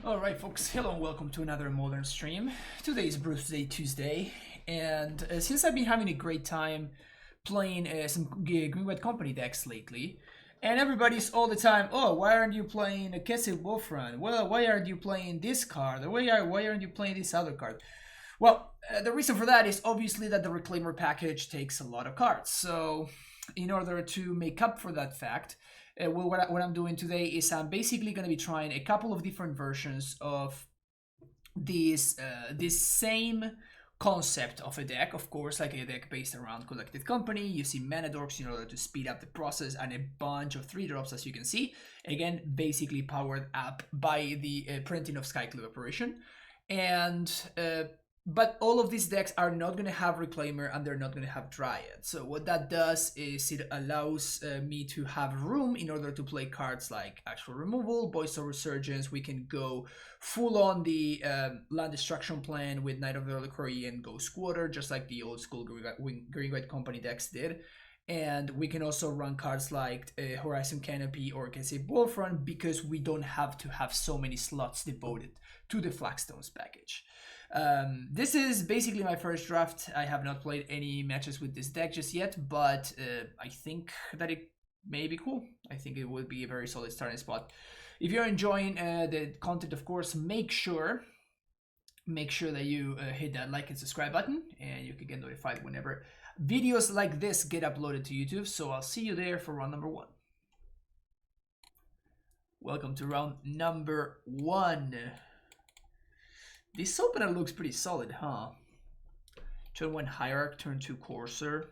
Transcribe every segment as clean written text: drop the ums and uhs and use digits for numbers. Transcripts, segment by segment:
Alright folks, hello and welcome to another Modern stream. Today is Birthday Tuesday, and since I've been having a great time playing some Green-White Company decks lately, and everybody's all the time, oh, why aren't you playing a Kesset Wolfrun? Well, why aren't you playing this card? Or why aren't you playing this other card? Well, the reason for that is obviously that the Reclaimer package takes a lot of cards, so in order to make up for that fact, what I'm doing today is I'm basically going to be trying a couple of different versions of this same concept of a deck. Of course, like a deck based around Collected Company, using mana dorks in order to speed up the process, and a bunch of 3-drops, as you can see. Again, basically powered up by the printing of Skyclave operation. And but all of these decks are not going to have Reclaimer, and they're not going to have Dryad. So what that does is it allows me to have room in order to play cards like Actual Removal, Voice of Resurgence. We can go full on the land destruction plan with Knight of the Reliquary and Ghost Quarter, just like the old school Green-White Company decks did. And we can also run cards like Horizon Canopy or Kesset Wolfrun, because we don't have to have so many slots devoted to the Flagstones package. This is basically my first draft. I have not played any matches with this deck just yet, but I think that it may be cool. I think it would be a very solid starting spot. If you're enjoying the content, of course, make sure that you hit that like and subscribe button, and you can get notified whenever videos like this get uploaded to YouTube. So I'll see you there for round number 1. Welcome to round number 1. This opener looks pretty solid, huh? Turn 1 Hierarch, turn 2 Courser.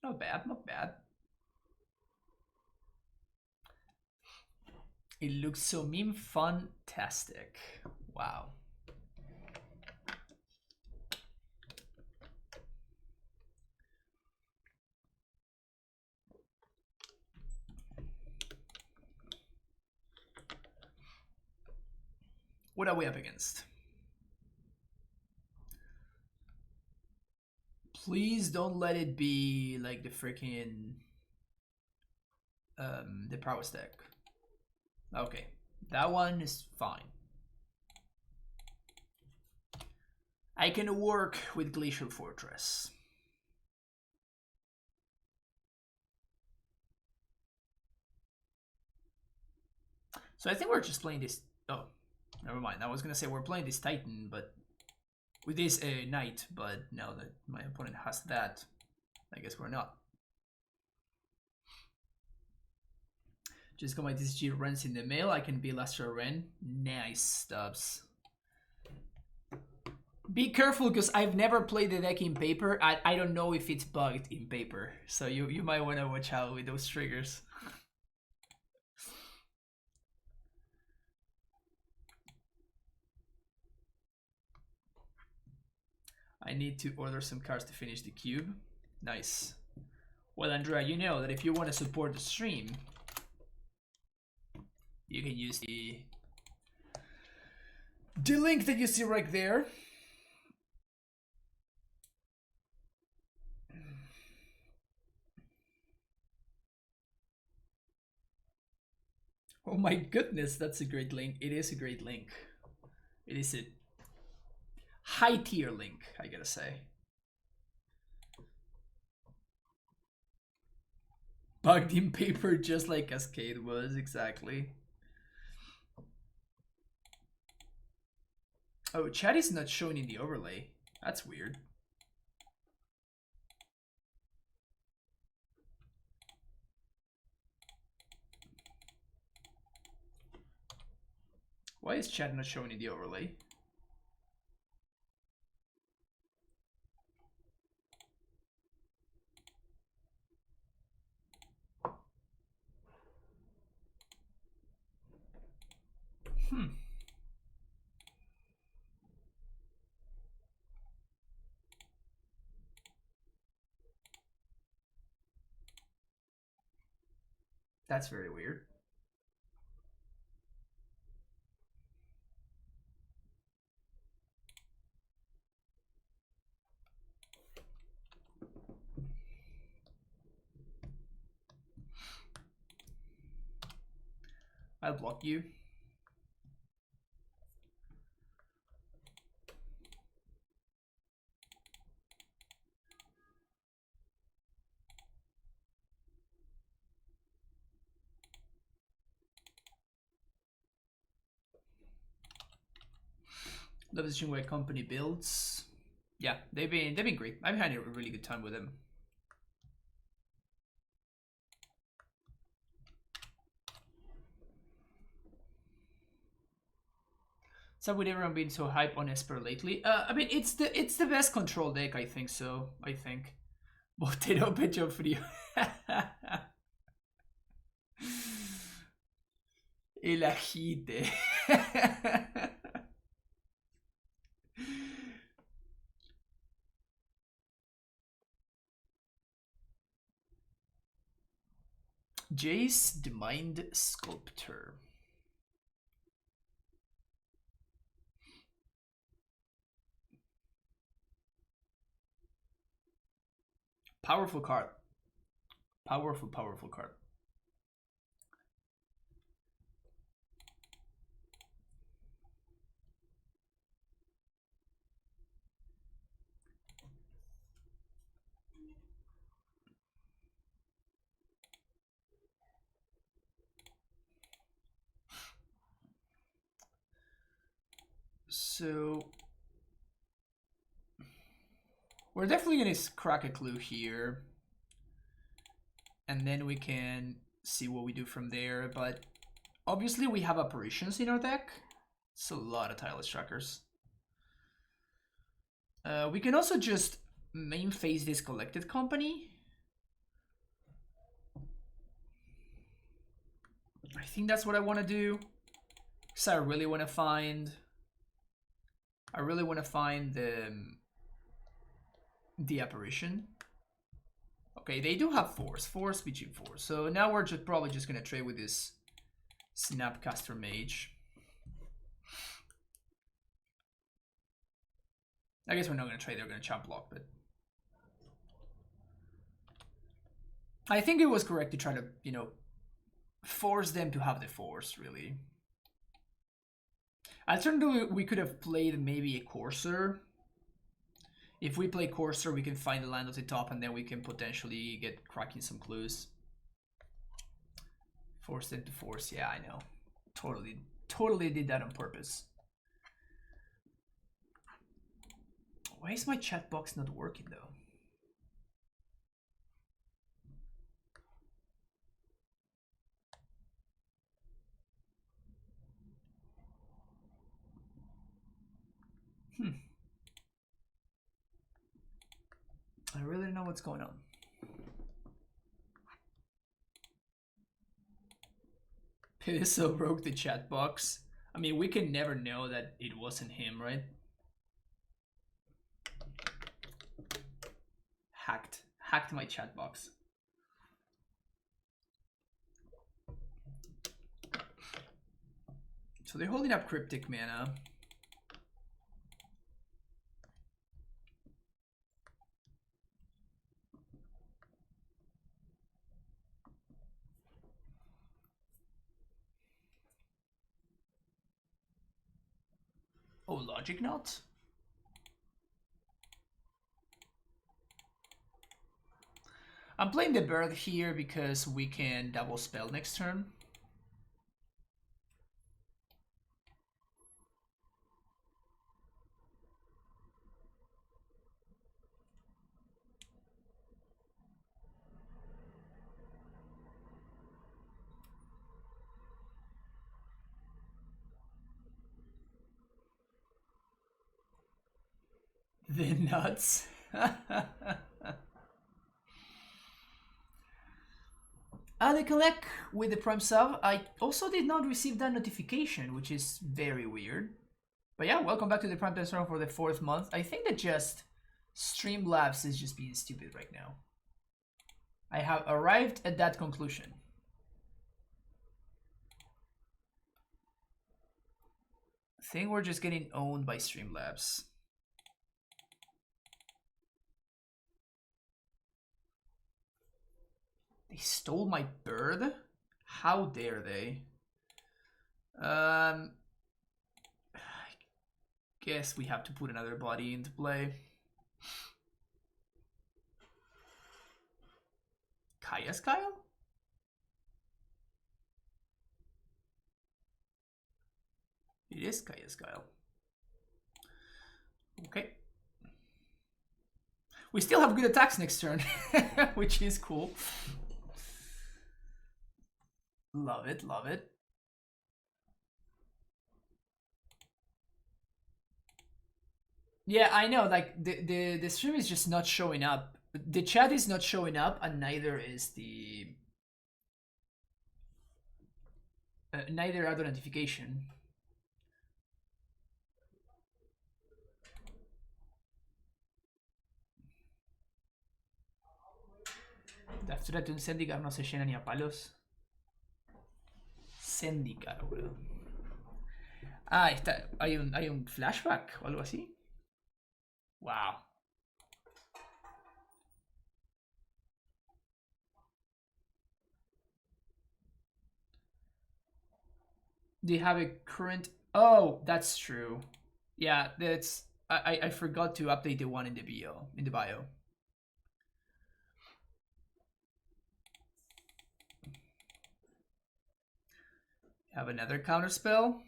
Not bad, not bad. It looks so meme fun-tastic. Wow. What are we up against? Please don't let it be like the freaking the Prowess deck. Okay, that one is fine. I can work with Glacial Fortress. So I think we're just playing this. Oh, never mind. I was gonna say we're playing this Titan, but with this Knight. But now that my opponent has that, I guess we're not. Just got my TCG Rents in the mail. I can be Lastra Ren. Nice stubs. Be careful, because I've never played the deck in paper. I don't know if it's bugged in paper. So you might want to watch out with those triggers. I need to order some cards to finish the cube. Nice. Well, Andrea, you know that if you want to support the stream, you can use the link that you see right there. Oh my goodness, that's a great link. It is a great link. It is a high tier link, I gotta say. Bugged in paper, just like Cascade was, exactly. Oh, chat is not shown in the overlay. That's weird. Why is chat not shown in the overlay? That's very weird. I'll block you. Love the Stream White Company builds. Yeah, they've been great. I've had a really good time with them. So with everyone being so hype on Esper lately, I mean it's the best control deck. I think so. I think. Potato pecho frío. El agite. Jace the Mind Sculptor. Powerful card. Powerful card. So we're definitely gonna crack a clue here, and then we can see what we do from there. But obviously we have apparitions in our deck. It's a lot of tireless trackers. We can also just main phase this collected company. I think that's what I want to do. Because I really want to find the apparition. Okay, they do have four speech in 4. So now we're probably just gonna trade with this Snapcaster Mage. I guess we're not gonna trade, they're gonna chop block, but I think it was correct to try to, you know, force them to have the force, really. Alternatively, we could have played maybe a Courser. If we play Courser, we can find the land at the top, and then we can potentially get cracking some clues. Force them to force, yeah, I know. Totally did that on purpose. Why is my chat box not working though? I really don't know what's going on. Piso broke the chat box. I mean, we can never know that it wasn't him, right? Hacked my chat box. So they're holding up Cryptic Mana. Oh, Logic Knot? I'm playing the Bird here because we can double spell next turn. The nuts. They collect with the Prime sub. I also did not receive that notification, which is very weird. But yeah, welcome back to the Prime Test for the 4th month. I think that just Streamlabs is just being stupid right now. I have arrived at that conclusion. I think we're just getting owned by Streamlabs. They stole my bird? How dare they? I guess we have to put another body into play. Kaya's Kyle? It is Kaya's Kyle. Okay. We still have good attacks next turn, which is cool. Love it, love it. Yeah, I know, like the stream is just not showing up. The chat is not showing up, and neither is the neither other notification. Captura de un Zendikar no se llena ni a palos. Zendikar, boludo. Ah, está. Hay un flashback o algo así. Wow. Do you have a current? Oh, that's true. Yeah, that's. I forgot to update the one in the bio. Have another counter spell.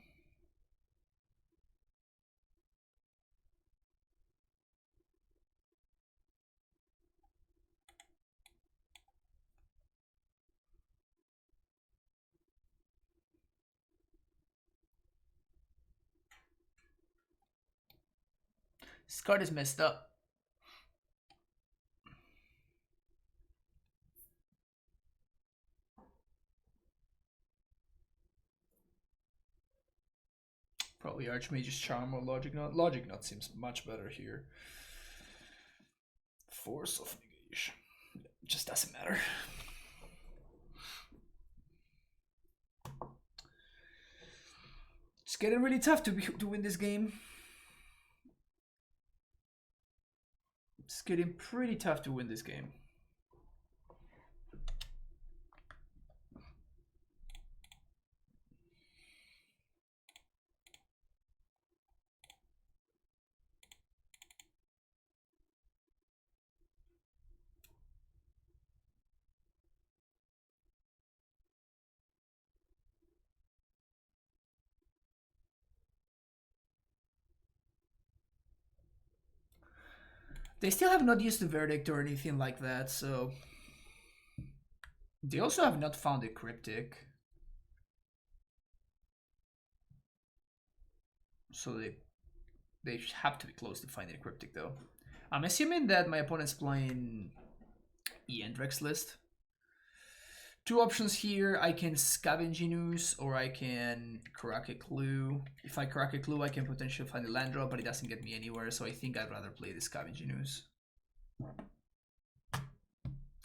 This card is messed up. Probably Archmage's Charm or Logic Knot. Logic Knot seems much better here. Force of Negation. Just doesn't matter. It's getting really tough to win this game. It's getting pretty tough to win this game. They still have not used the verdict or anything like that, so... They also have not found a cryptic. So they have to be close to finding a cryptic, though. I'm assuming that my opponent's playing Iandrex list. Two options here. I can Scavenge News or I can crack a clue. If I crack a clue, I can potentially find a land drop, but it doesn't get me anywhere, so I think I'd rather play the Scavenge News.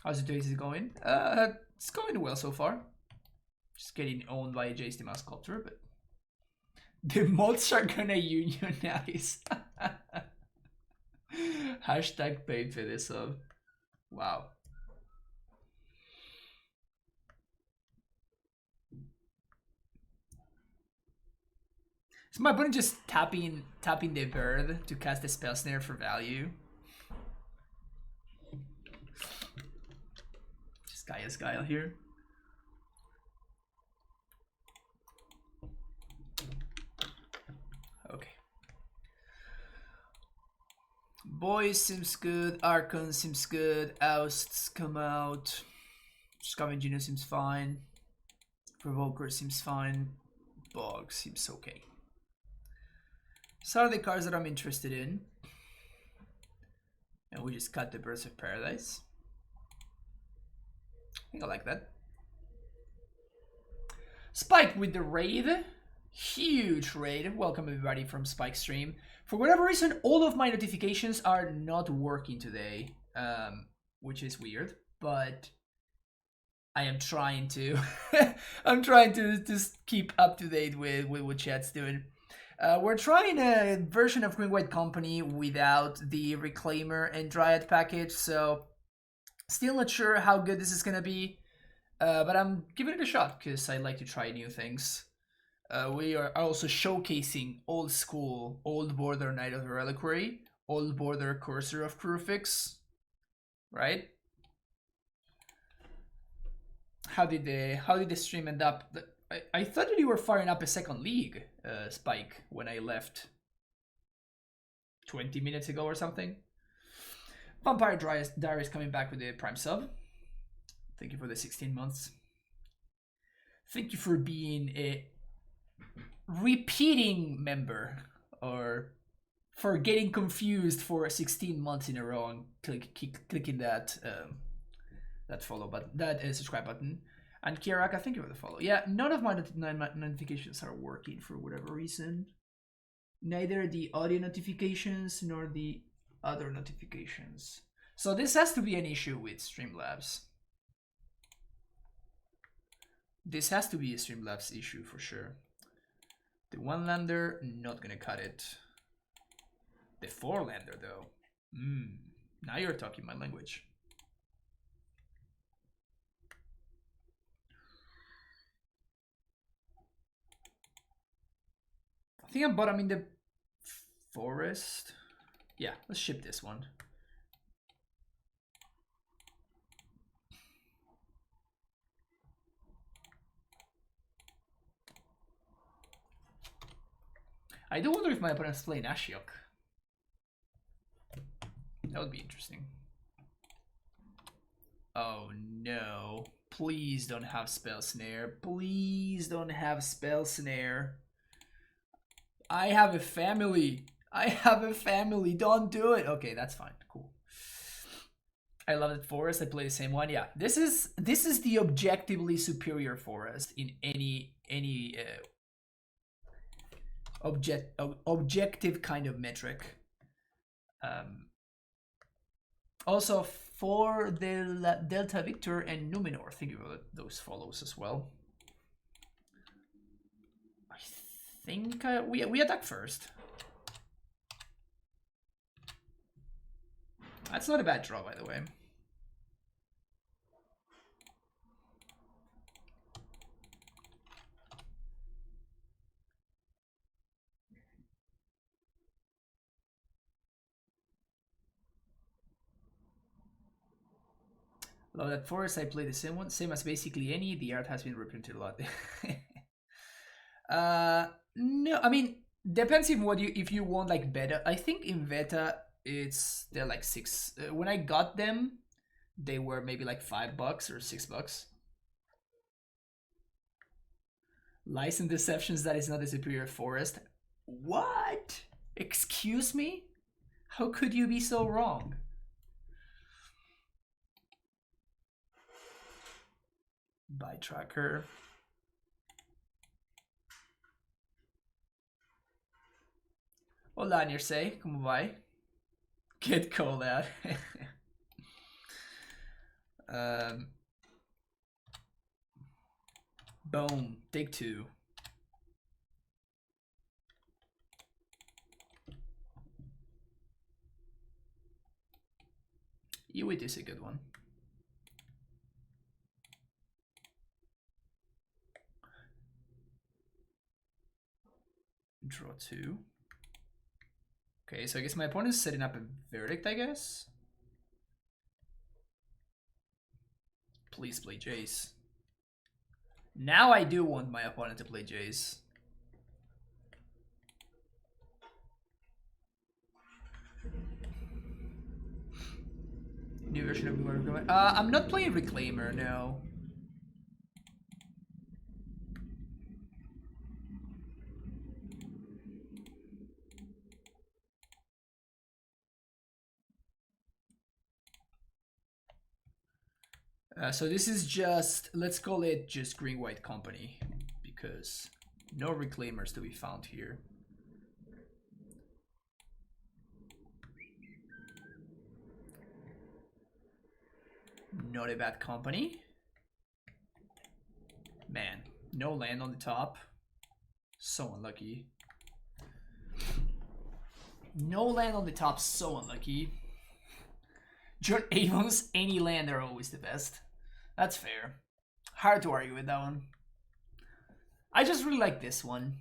How's the Jace going? It's going well so far. Just getting owned by a Jace the Mouse Sculptor, but the mods are gonna unionize. Hashtag paid for this sub. Wow. Is my opponent just tapping the bird to cast the spell snare for value? Just Gaia's Guile here. Okay. Boys seems good. Archon seems good. Ousts come out. Scavenger seems fine. Provoker seems fine. Bog seems okay. So are the cards that I'm interested in. And we just cut the Birds of Paradise. I think I like that. Spike with the raid. Huge raid. Welcome everybody from Spike Stream. For whatever reason, all of my notifications are not working today. Which is weird. But I am trying to I'm trying to just keep up to date with what chat's doing. We're trying a version of Green White Company without the Reclaimer and Dryad package, so still not sure how good this is gonna be, but I'm giving it a shot because I like to try new things. We are also showcasing old school, old border Knight of the Reliquary, old border Cursor of Crucifix, right? How did the stream end up? I thought that you were firing up a second league, Spike, when I left. 20 minutes ago or something. Vampire Diaries coming back with the Prime sub. Thank you for the 16 months. Thank you for being a repeating member, or for getting confused for 16 months in a row and clicking that that follow button, that subscribe button. And Kiaraka, thank you for the follow. Yeah, none of my notifications are working for whatever reason. Neither the audio notifications nor the other notifications. So this has to be an issue with Streamlabs. This has to be a Streamlabs issue for sure. The 1-lander, not gonna cut it. The 4-lander though. Now you're talking my language. I think I'm bottom in the forest. Yeah, let's ship this one. I do wonder if my opponent's playing Ashiok. That would be interesting. Oh no. Please don't have Spell Snare. Please don't have Spell Snare. I have a family. I have a family. Don't do it. Okay, that's fine. Cool. I love that forest. I play the same one. Yeah, this is the objectively superior forest in any objective kind of metric. Also for the Delta Victor and Numenor, thank you for those follows as well. I think we attack first. That's not a bad draw, by the way. Love that forest. I play the same one, same as basically any. The art has been reprinted a lot. No, I mean, depends if you want like beta. I think in beta they're like 6. When I got them, they were maybe like $5 or $6. Lies and deceptions. That is not a superior forest. What? Excuse me? How could you be so wrong? Buy tracker. Olá, Nirsei, como vai? Get called out. Boom, take 2. Iwit is a good one. Draw 2. Okay, so I guess my opponent's setting up a verdict, I guess. Please play Jace. Now I do want my opponent to play Jace. New version of Reclaimer. I'm not playing Reclaimer, no. So this is just, let's call it just Green-White Company, because no Reclaimers to be found here. Not a bad company. Man, no land on the top. So unlucky. No land on the top, so unlucky. John Avon's, any land are always the best. That's fair. Hard to argue with that one. I just really like this one.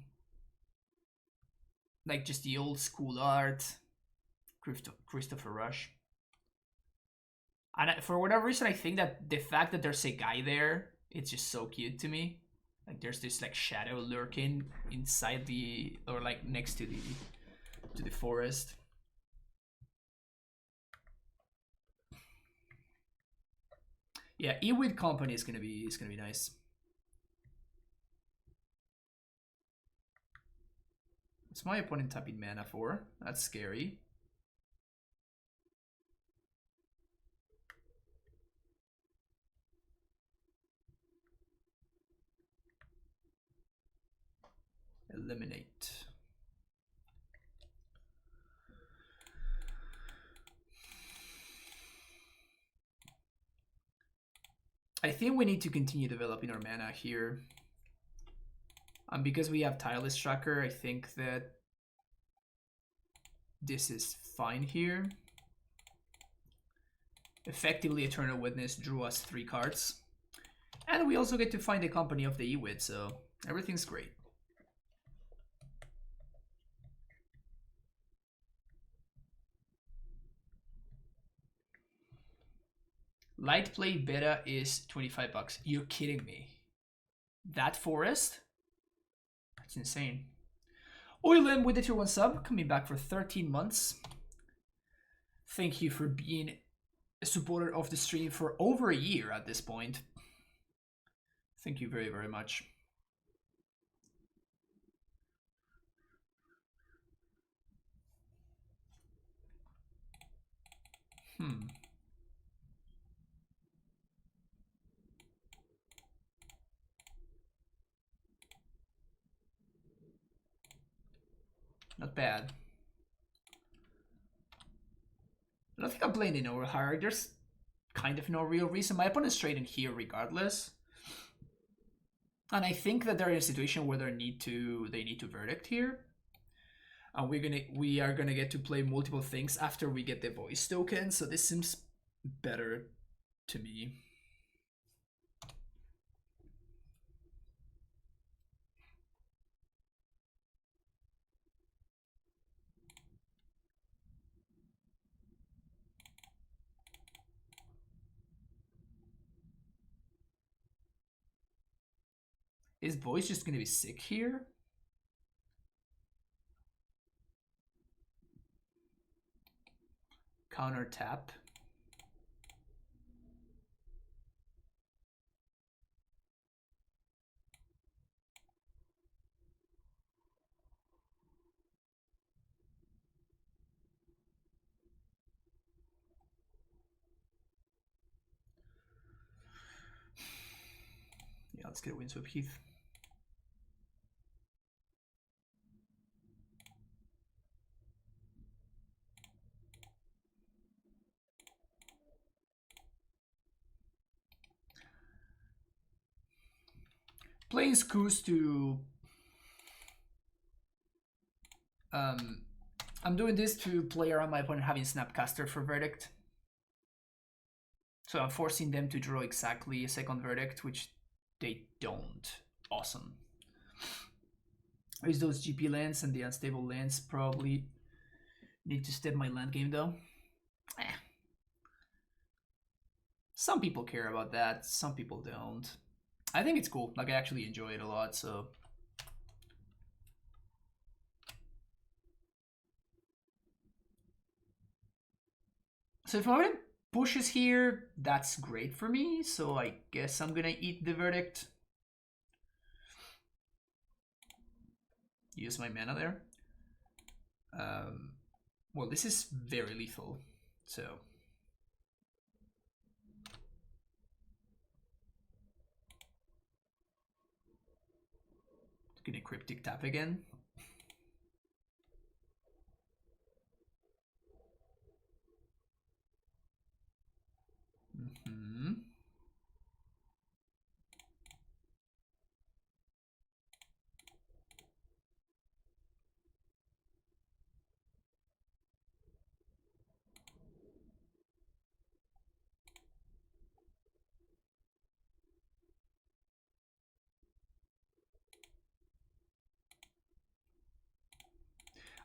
Like just the old school art. Christopher Rush. And for whatever reason, I think that the fact that there's a guy there, it's just so cute to me. Like there's this like shadow lurking inside the, or like next to the forest. Yeah, Ewid Company is gonna be nice. What's my opponent tapping mana for? That's scary. Eliminate. I think we need to continue developing our mana here. Because we have Tireless Tracker, I think that this is fine here. Effectively, Eternal Witness drew us 3 cards. And we also get to find the company of the Ewid, so everything's great. Light Play Beta is 25 bucks. You're kidding me. That forest? That's insane. Oilem with the tier 1 sub, coming back for 13 months. Thank you for being a supporter of the stream for over a year at this point. Thank you very, very much. Not bad. I don't think I'm playing in overhire. There's kind of no real reason. My opponent's straight in here regardless. And I think that they're in a situation where they need to verdict here. And we are gonna get to play multiple things after we get the voice token, so this seems better to me. Is voice just gonna be sick here? Counter tap. Yeah, let's get a Windsweep Heath. Playing Scoos to... I'm doing this to play around my opponent having Snapcaster for Verdict. So I'm forcing them to draw exactly a second Verdict, which they don't. Awesome. There's those GP lands and the unstable lands. Probably need to step my land game though. Some people care about that, some people don't. I think it's cool. Like, I actually enjoy it a lot, so... So if my opponent pushes here, that's great for me, so I guess I'm gonna eat the Verdict. Use my mana there. Well, this is very lethal, so... Gonna Cryptic Tap again.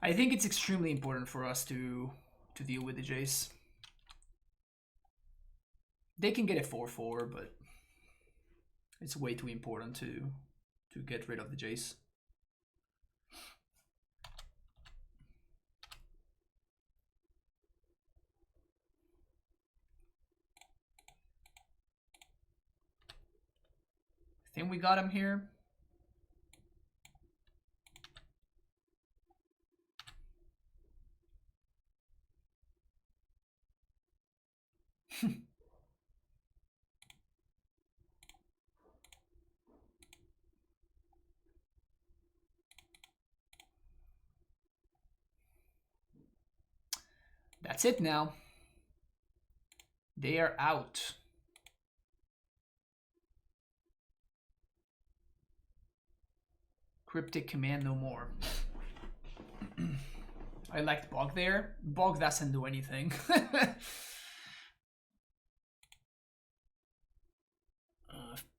I think it's extremely important for us to deal with the Jace. They can get a 4/4, but it's way too important to get rid of the Jace. think we got him here. That's it now. They are out. Cryptic command no more. I liked Bog there. Bog doesn't do anything.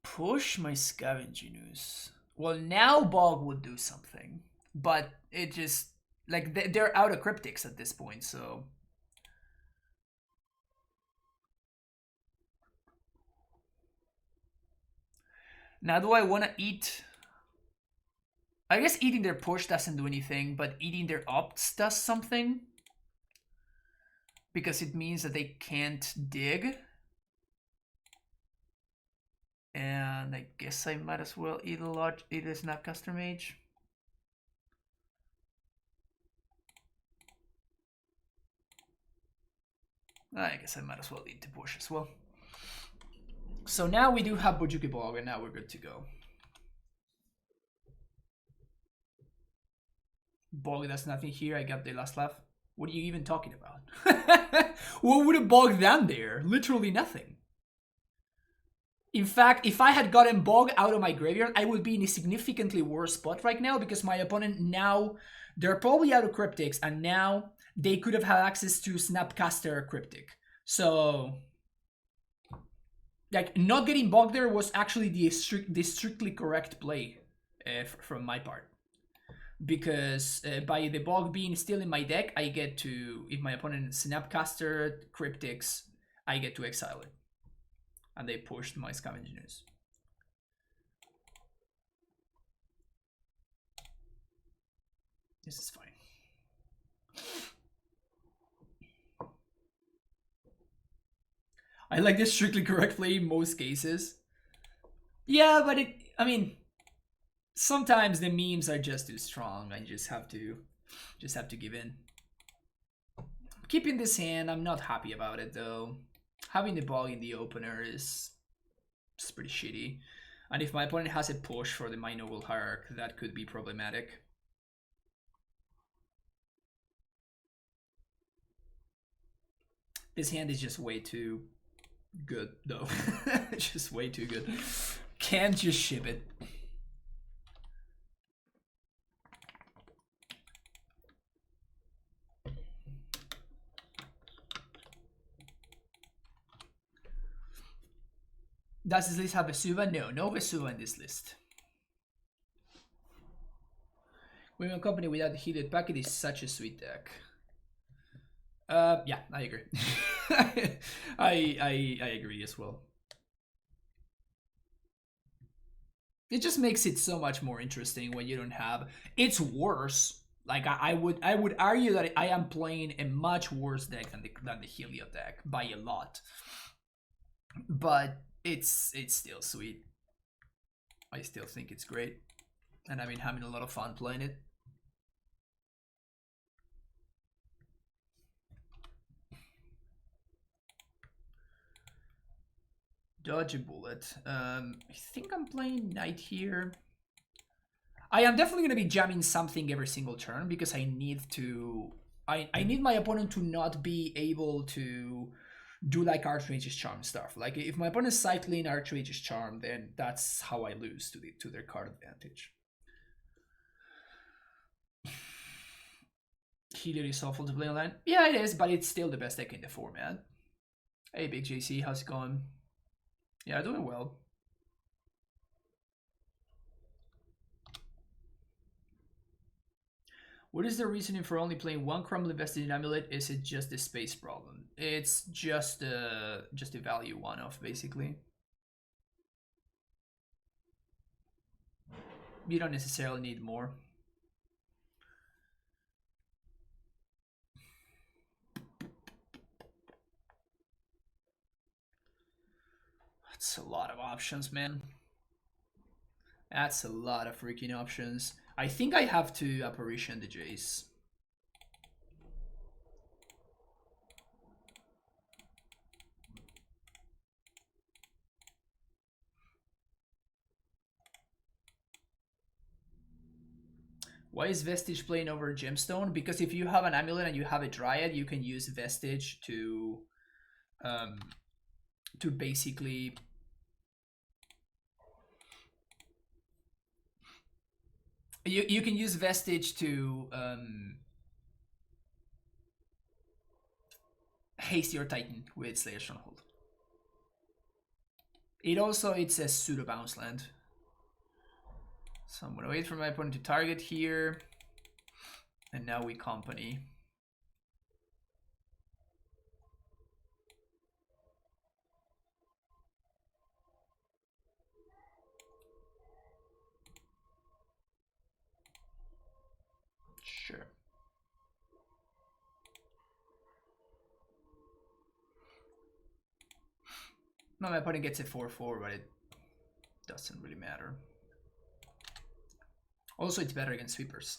Push my Scavengers. Well, now Bog would do something. But it just... Like, they're out of Cryptics at this point, so... Now, do I want to eat... I guess eating their push doesn't do anything, but eating their opts does something. Because it means that they can't dig. And I guess I might as well eat a Snapcaster Mage. I guess I might as well eat the push as well. So now we do have Bojuki Bog, and now we're good to go. Bog does nothing here. I got the last laugh. What are you even talking about? What would have Bog done there? Literally nothing. In fact, if I had gotten Bog out of my graveyard, I would be in a significantly worse spot right now because my opponent now, they're probably out of Cryptics, and now they could have had access to Snapcaster Cryptic. So, like, not getting Bog there was actually the strictly correct play from my part. Because by the Bog being still in my deck, I get to, if my opponent Snapcaster Cryptics, I get to exile it. And they pushed my Scavengers. This is fine. I like this strictly correct play in most cases. Yeah, but I mean, sometimes the memes are just too strong. I just have to give in. Keeping this hand, I'm not happy about it though. Having the Bog in the opener is pretty shitty. And if my opponent has a push for the My Noble Hierarch, that could be problematic. This hand is just way too good though. Just way too good. Can't just ship it. Does this list have Vesuva? No, no Vesuva in this list. Women Company without the heated packet is such a sweet deck. Yeah, I agree. I agree as well. It just makes it so much more interesting when you don't have. It's worse. Like I would argue that I am playing a much worse deck than the Helio deck by a lot. But it's still sweet. I still think it's great, and I've been having a lot of fun playing it. Dodge a bullet. I think I'm playing Knight here. I am definitely going to be jamming something every single turn because I need to... I need my opponent to not be able to do like Archmage's Charm stuff. Like if my opponent is cycling Archmage's Charm, then that's how I lose to their card advantage. Helio is awful to play online. Yeah, it is, but it's still the best deck in the format. Hey, Big JC, how's it going? Yeah, doing well. What is the reasoning for only playing one Crumble invested in Amulet? Is it just a space problem? It's just a value one-off, basically. You don't necessarily need more. That's a lot of options, man. That's a lot of freaking options. I think I have to Apparition the Jace. Why is Vestige playing over Gemstone? Because if you have an Amulet and you have a Dryad, you can use Vestige to basically you can use Vestige to haste your Titan with Slayer Stronghold. It's a pseudo bounce land. So I'm gonna wait for my opponent to target here. And now we company. Sure. No, my opponent gets a 4/4, but it doesn't really matter. Also, it's better against sweepers.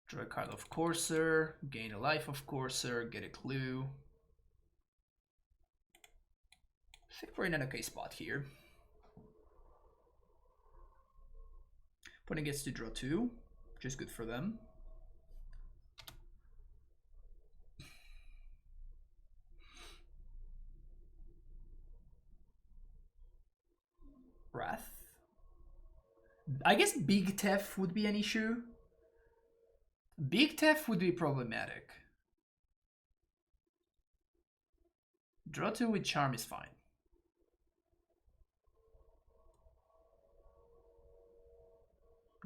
Draw a card of Courser, gain a life of Courser, get a clue. I think we're in an okay spot here. Opponent gets to draw 2, which is good for them. Wrath. I guess Big Tef would be an issue. Big Tef would be problematic. Draw 2 with Charm is fine.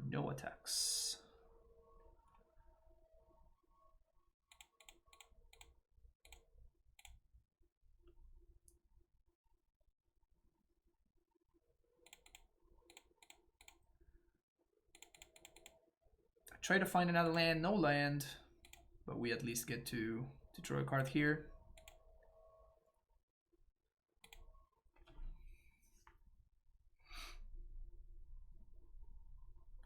No attacks. Try to find another land, no land, but we at least get to draw a card here.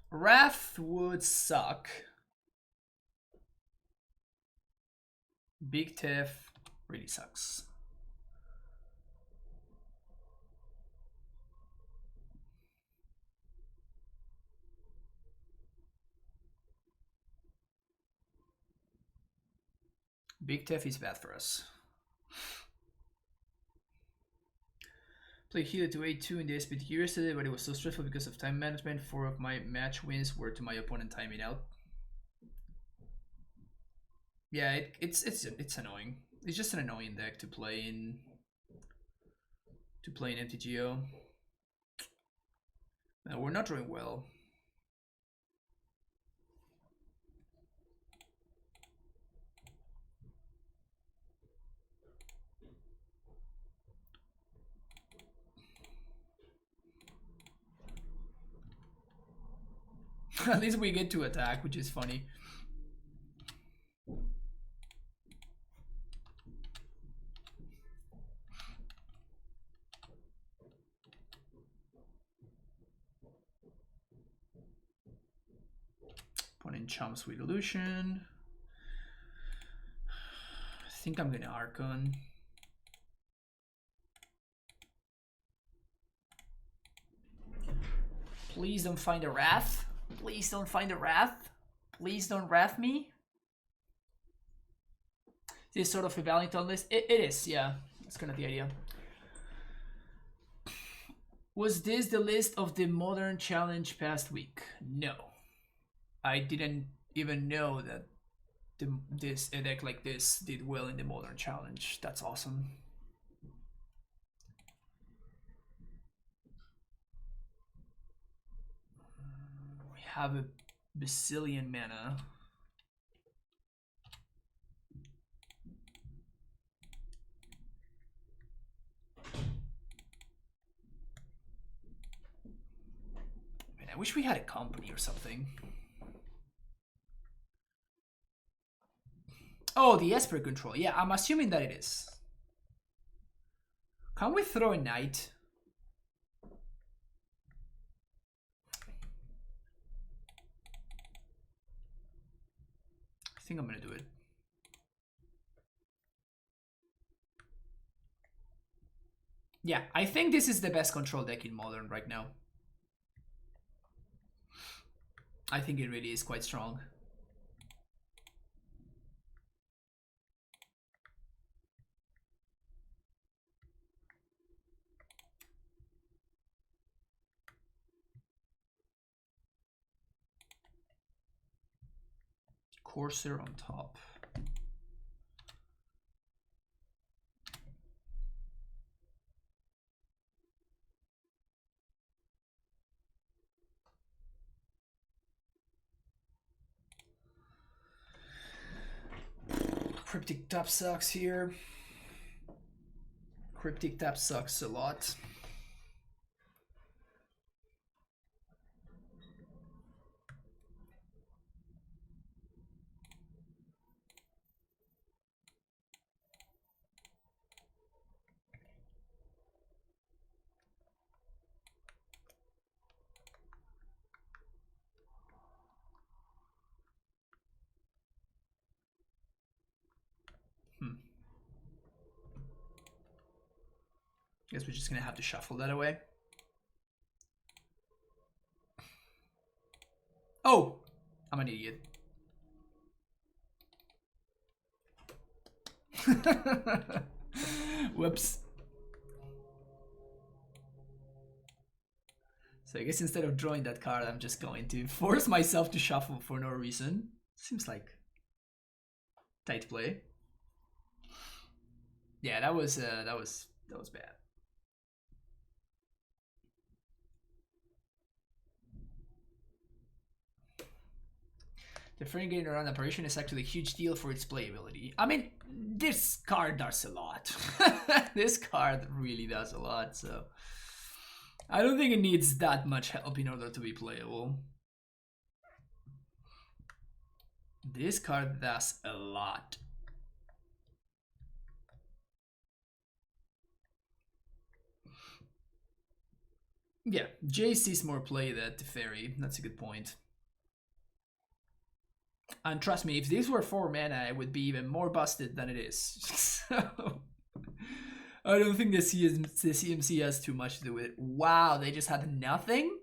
Wrath would suck. Big Tef really sucks. Big Tef is bad for us. Played healer to 8-2 in the SPT yesterday, but it was so stressful because of time management. 4 of my match wins were to my opponent timing out. Yeah, it's annoying. It's just an annoying deck to play in MTGO. No, we're not doing well. At least we get to attack, which is funny. Opponent chumps with illusion. I think I'm gonna Archon. Please don't find a Wrath. Please don't find a Wrath. Please don't Wrath me. This sort of a Valenton list? It is, yeah. That's kind of the idea. Was this the list of the Modern Challenge past week? No. I didn't even know that a deck like this did well in the Modern Challenge. That's awesome. We have a bazillion mana. Man, I wish we had a company or something. Oh, the Esper control. Yeah, I'm assuming that it is. Can we throw a knight? I think I'm gonna do it. Yeah, I think this is the best control deck in Modern right now. I think it really is quite strong. Corsair on top. Cryptic Tap sucks here. Cryptic Tap sucks a lot. Guess we're just gonna have to shuffle that away. Oh, I'm an idiot. Whoops. So I guess instead of drawing that card, I'm just going to force myself to shuffle for no reason. Seems like tight play. Yeah, that was bad. The getting around apparition is actually a huge deal for its playability. I mean, this card does a lot. This card really does a lot, so I don't think it needs that much help in order to be playable. This card does a lot. Yeah, Jay sees more play than Teferi. That's a good point. And trust me, if these were 4 mana, it would be even more busted than it is. So, I don't think the CMC has too much to do with it. Wow, they just had nothing?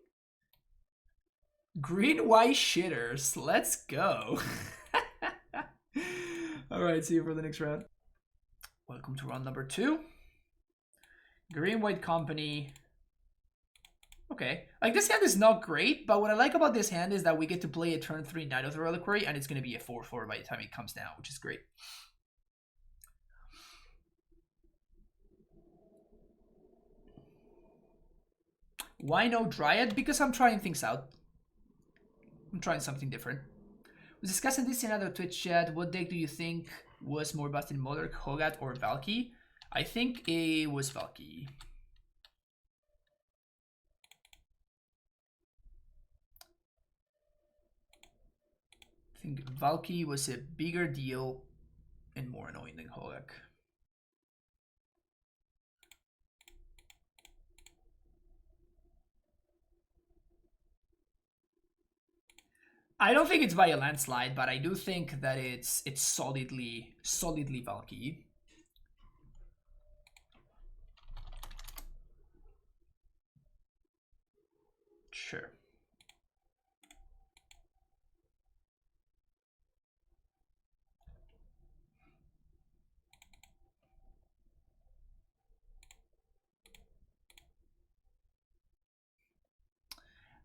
Green-white shitters. Let's go. Alright, see you for the next round. Welcome to round number 2. Green-white company. Okay, like this hand is not great, but what I like about this hand is that we get to play a turn 3 Knight of the Reliquary, and it's going to be a 4/4 by the time it comes down, which is great. Why no Dryad? Because I'm trying things out. I'm trying something different. I was discussing this in another Twitch chat. What deck do you think was more busted in Modern, Hogat or Valky? I think it was Valky. I think Valky was a bigger deal and more annoying than Hogak. I don't think it's by a landslide, but I do think that it's solidly Valky. Sure.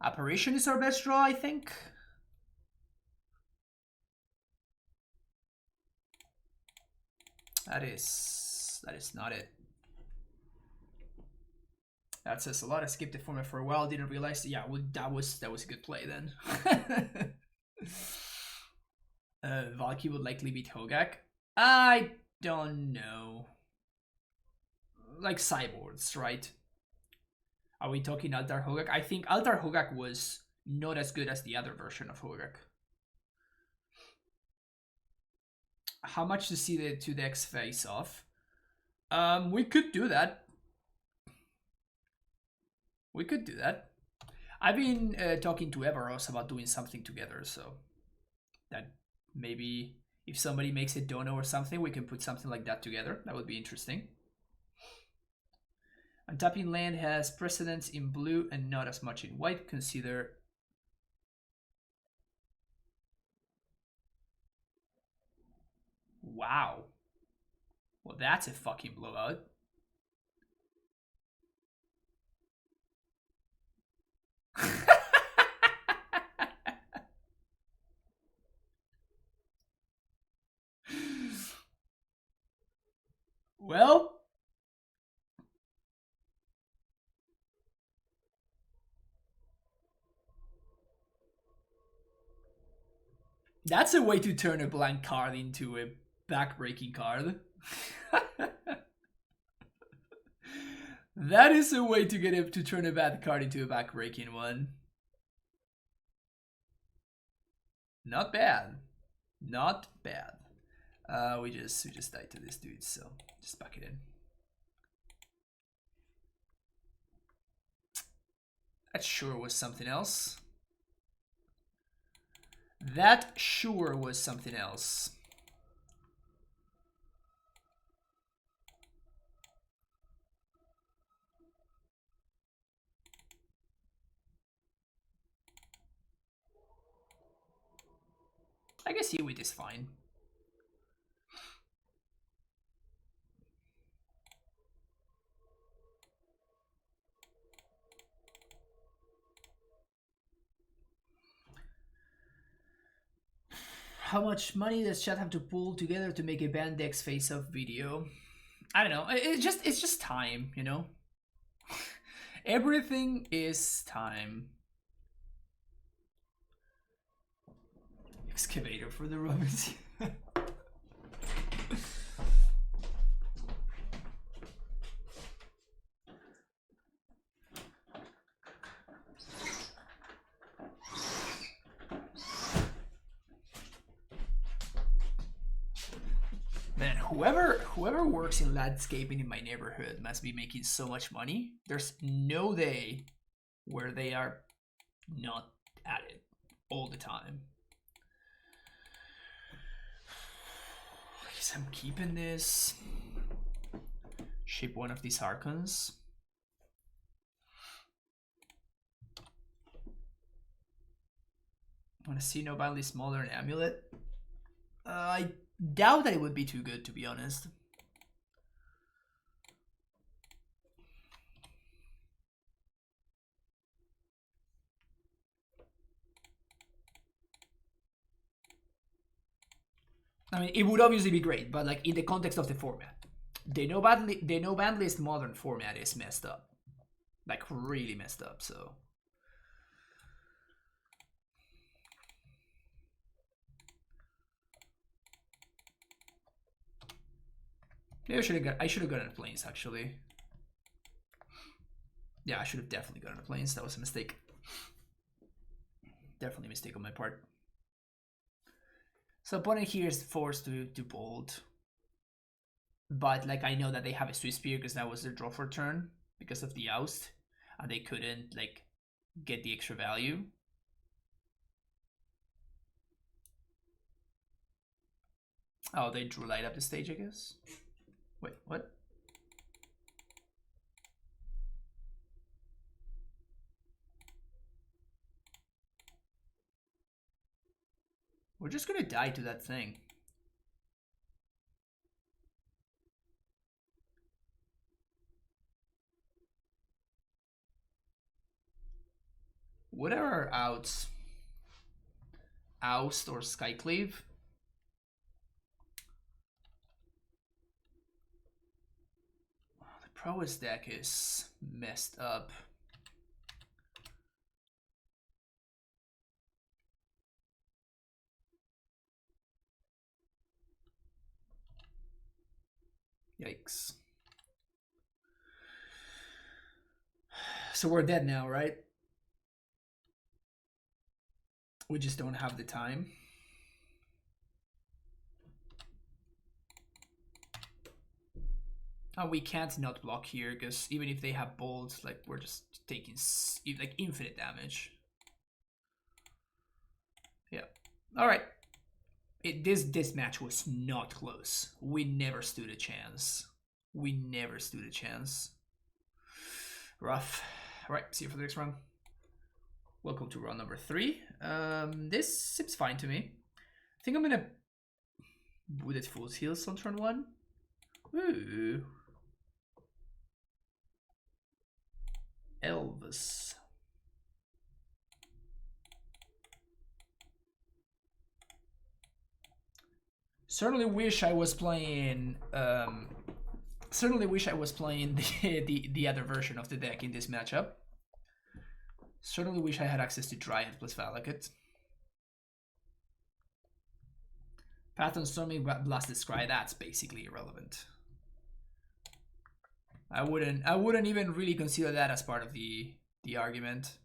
Apparition is our best draw, I think. That is not it. That says a lot. I skipped the format for a while. Didn't realize. Yeah, well, that was a good play then. Valky would likely beat Hogak. I don't know. Like cyborgs, right? Are we talking Altar Hogak? I think Altar Hogak was not as good as the other version of Hogak. how much to see the two decks face off. We could do that. We could do that. I've been talking to Everos about doing something together, so that maybe if somebody makes a dono or something, we can put something like that together. That would be interesting. Untapping land has precedence in blue and not as much in white. Consider... Wow. Well, that's a fucking blowout. Well, that's a way to turn a blank card into a backbreaking card. That is a way to get it to turn a bad card into a backbreaking one. Not bad. Not bad. We just died to this dude, so just back it in. That sure was something else. That sure was something else. I guess Hewitt is fine. How much money does chat have to pull together to make a Bandex face-off video? I don't know. It's just time, you know? Everything is time. Excavator for the Romans. Man, whoever works in landscaping in my neighborhood must be making so much money. There's no day where they are not at it all the time. I guess I'm keeping this. Ship one of these Archons. I want to see no badly smaller an amulet. I doubt that it would be too good, to be honest. I mean, it would obviously be great, but like in the context of the format, the no ban list modern format is messed up, like really messed up. So maybe I should have gotten planes actually. Yeah, I should have definitely gotten planes. That was a mistake. Definitely a mistake on my part. So opponent here is forced to bolt. But like I know that they have a Swiss Spear because that was their draw for turn because of the oust. And they couldn't like get the extra value. Oh, they drew light up the stage, I guess. Wait, what? We're just gonna die to that thing. What are our outs? Oust or Skycleave? The Prowess deck is messed up. Yikes. So we're dead now, right? We just don't have the time. And we can't not block here, because even if they have bolt, like, we're just taking like infinite damage. Yeah. Alright. This match was not close. We never stood a chance. We never stood a chance. Rough. Alright, see you for the next round. Welcome to round number 3. This seems fine to me. I think I'm gonna Bullet Fool's Heals on turn 1. Ooh. Elves. Certainly wish I was playing the other version of the deck in this matchup. Certainly wish I had access to Dryad plus Valakut. Path on Storming Blasted Scry, that's basically irrelevant. I wouldn't even really consider that as part of the argument.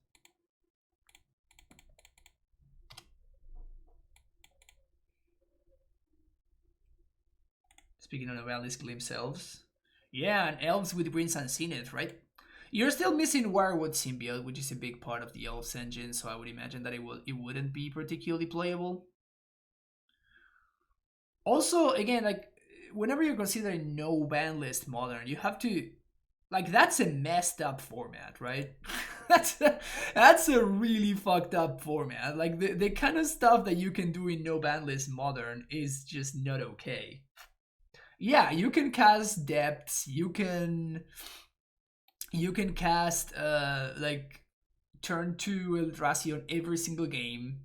Speaking of Novellis, Glimpse Elves. Yeah, and Elves with Green Sun Zenith, right? You're still missing Wirewood Symbiote, which is a big part of the Elves engine, so I would imagine that it wouldn't be particularly playable. Also, again, like, whenever you're considering no ban list modern, you have to, like, that's a messed up format, right? that's a really fucked up format. Like, the kind of stuff that you can do in no ban list modern is just not okay. Yeah, you can cast Depths, you can cast like turn 2 Eldrazi on every single game.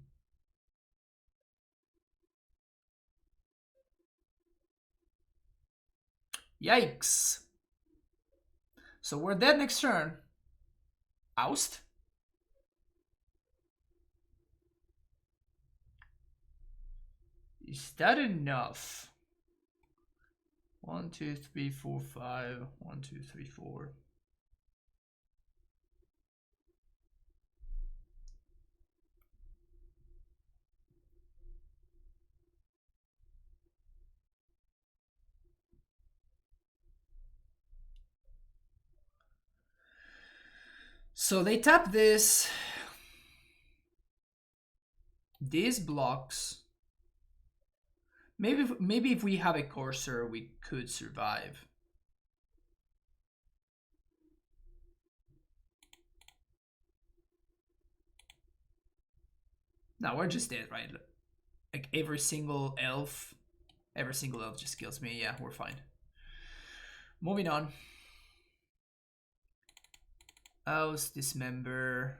Yikes. So we're dead next turn. Oust? Is that enough? 1, 2, 3, 4, 5. 1, 2, 3, 4. So they tap this. This blocks. Maybe if we have a Courser, we could survive. No, we're just dead, right? Like every single elf just kills me. Yeah, we're fine. Moving on. Oust, Dismember.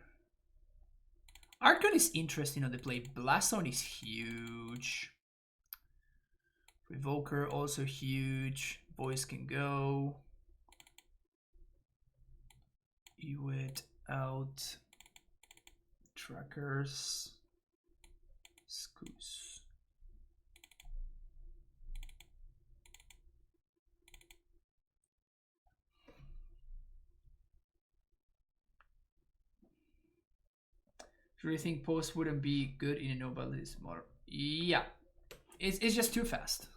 Archon is interesting on the play. Blast Zone is huge. Revoker also huge. Voice can go. Ewit out. Trackers. Scoos. Do you think post wouldn't be good in a nobody's model? Yeah, it's just too fast,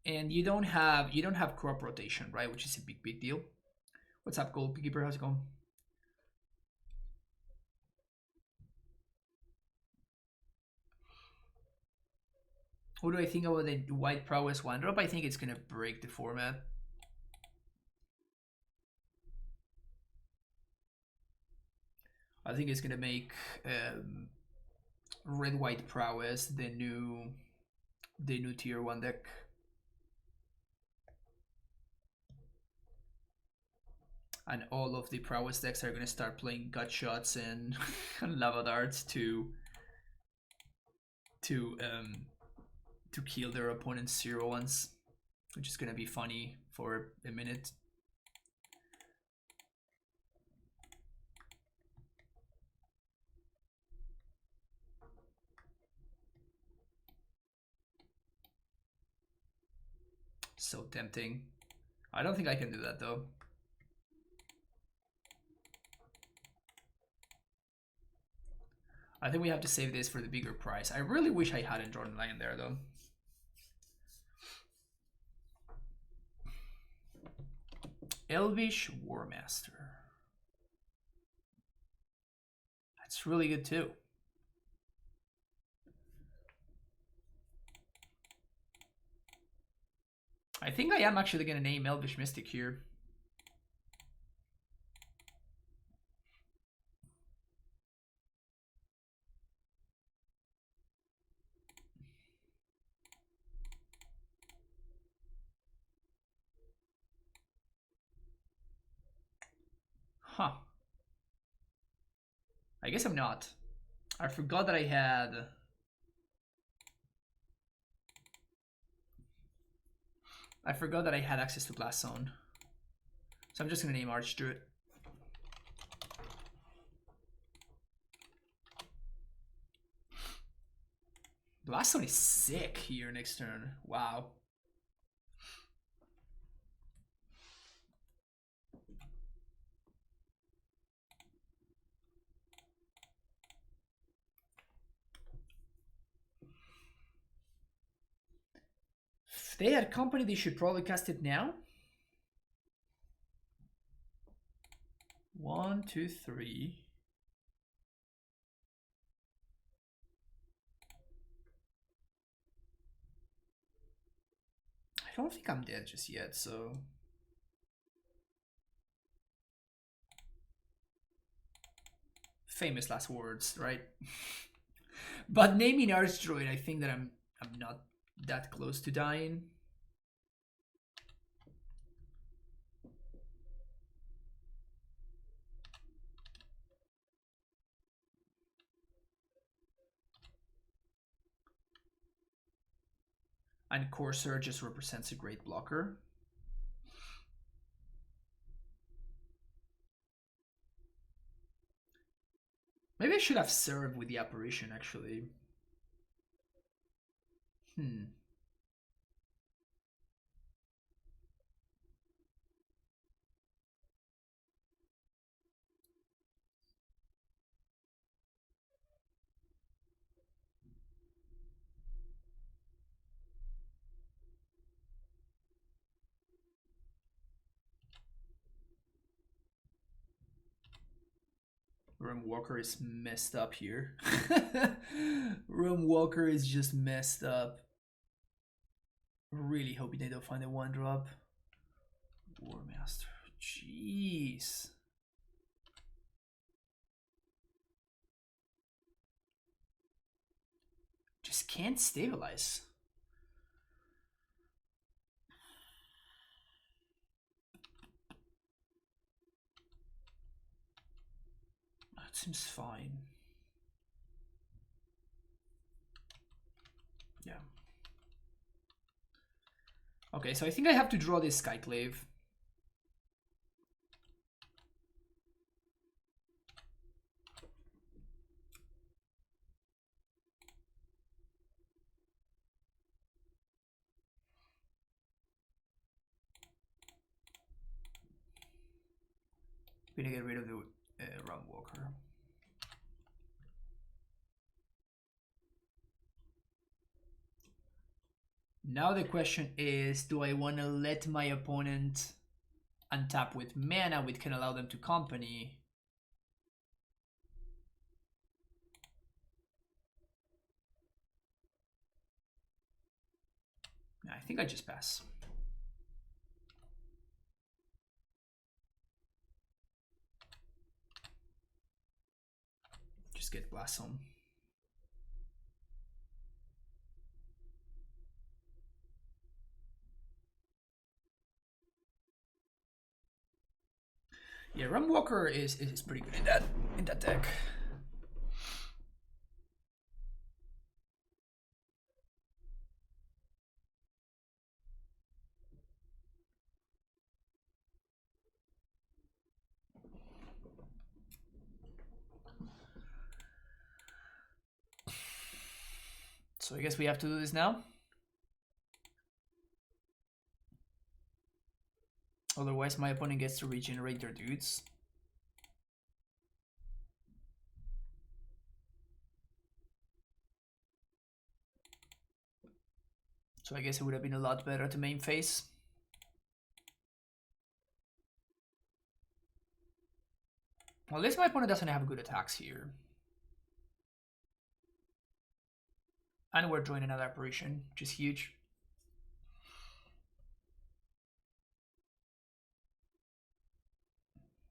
and you don't have crop rotation, right? Which is a big deal. What's up, Goalkeeper? How's it going? What do I think about the White Prowess 1-drop? I think it's gonna break the format. I think it's gonna make Red White Prowess the new tier 1 deck. And all of the Prowess decks are gonna start playing gut shots and lava darts to kill their opponent's 0-1s, which is gonna be funny for a minute. So tempting. I don't think I can do that though. I think we have to save this for the bigger prize. I really wish I hadn't drawn a line there though. Elvish War Master. That's really good too. I think I am actually gonna name Elvish Mystic here. Huh. I guess I'm not. I forgot that I had... access to Blast Zone. So I'm just gonna name Archdruid. Blast Zone is sick here next turn. Wow. If they had company, they should probably cast it now. 1, 2, 3. I don't think I'm dead just yet, so... Famous last words, right? But naming Archdruid, I think that I'm not that close to dying. And Corsair just represents a great blocker. Maybe I should have served with the apparition, actually. Realm Walker is messed up here. Realm Walker is just messed up. Really hoping they don't find a 1-drop. War Master. Jeez. Just can't stabilize. That seems fine. Yeah. Okay, so I think I have to draw this Skyclave. I'm gonna get rid of the Realm Walker. Now the question is, do I want to let my opponent untap with mana, which can allow them to company? I think I just pass. Just get Blast Zone. Yeah, Realm Walker is pretty good in that deck. So I guess we have to do this now. Otherwise my opponent gets to regenerate their dudes. So I guess it would have been a lot better to main phase. Well, at least my opponent doesn't have good attacks here. And we're drawing another apparition, which is huge.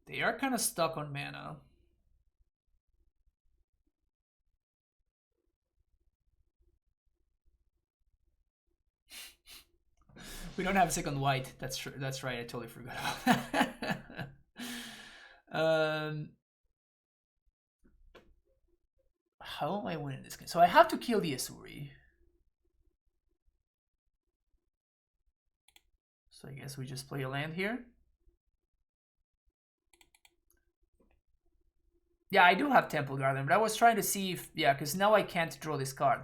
They are kind of stuck on mana. We don't have a second white. That's true. That's right. I totally forgot about that. How am I winning this game? So I have to kill the Asuri. So I guess we just play a land here. Yeah, I do have Temple Garden, but I was trying to see if... Yeah, because now I can't draw this card.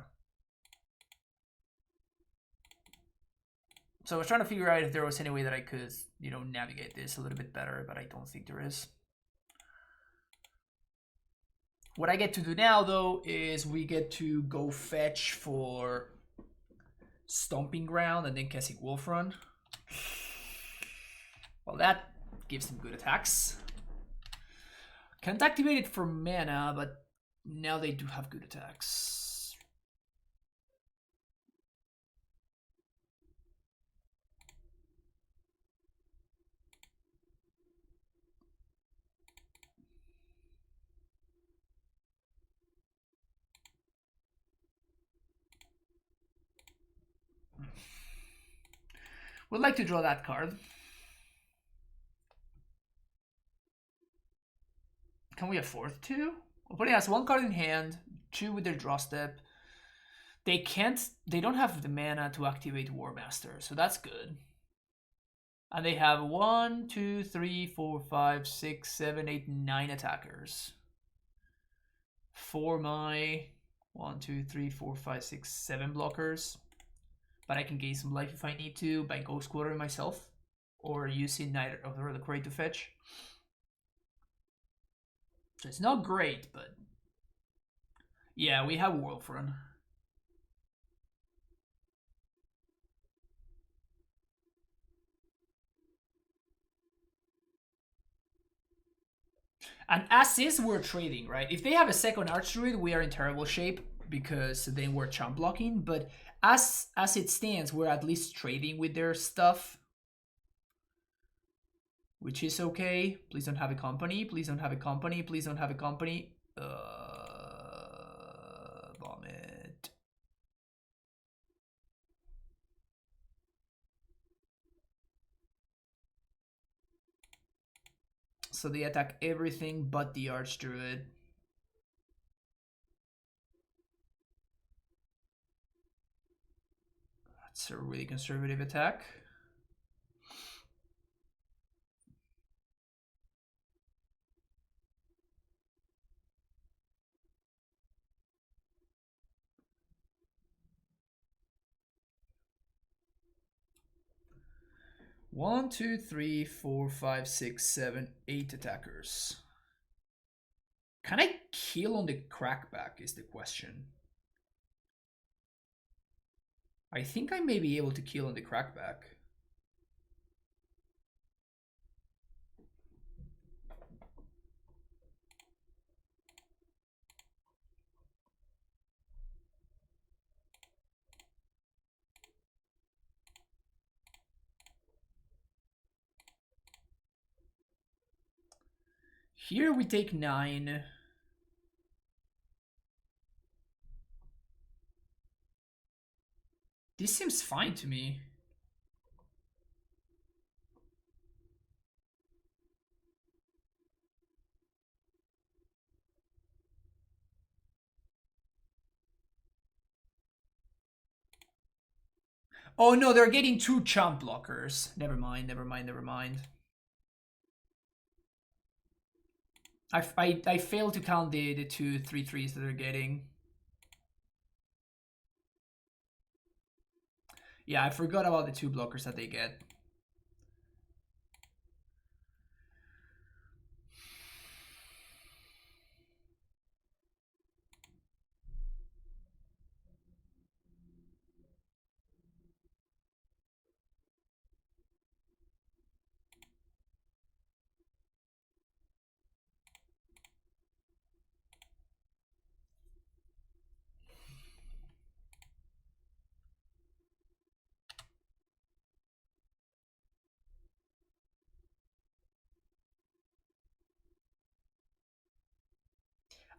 So I was trying to figure out if there was any way that I could, you know, navigate this a little bit better, but I don't think there is. What I get to do now, though, is we get to go fetch for Stomping Ground and then Kessig Wolfrun. Well, that gives them good attacks. Can't activate it for mana, but now they do have good attacks. Would like to draw that card. Can we afford to? Opponent has one card in hand, 2 with their draw step. They don't have the mana to activate War Master, so that's good. And they have 1, 2, 3, 4, 5, 6, 7, 8, 9 attackers. For my 1, 2, 3, 4, 5, 6, 7 blockers. But I can gain some life if I need to by Ghost Quartering myself. Or using Knight of the Reliquary to fetch. So it's not great, but... Yeah, we have Wolfrun. And as is, we're trading, right? If they have a second Archdruid, we are in terrible shape because then we're chump blocking. But as it stands, we're at least trading with their stuff, which is okay. Please don't have a company. Please don't have a company. Please don't have a company. Vomit. So they attack everything but the Archdruid. That's a really conservative attack. One, two, three, four, five, six, seven, 8 attackers. Can I kill on the crackback is the question. I think I may be able to kill on the crackback. Here we take 9. This seems fine to me. Oh no, they're getting 2 chump blockers. Never mind, never mind, never mind. I failed to count the 2 3/3s that they're getting. Yeah, I forgot about the 2 blockers that they get.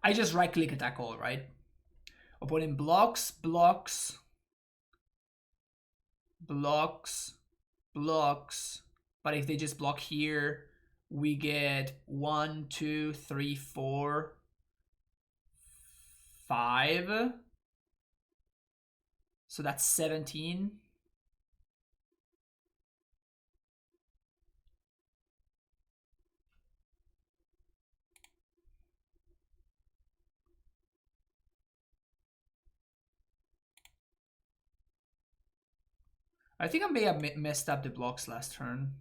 I just right click attack all, right? Opponent blocks, blocks, blocks, blocks. But if they just block here, we get 1, 2, 3, 4, 5. So that's 17. I think I may have messed up the blocks last turn.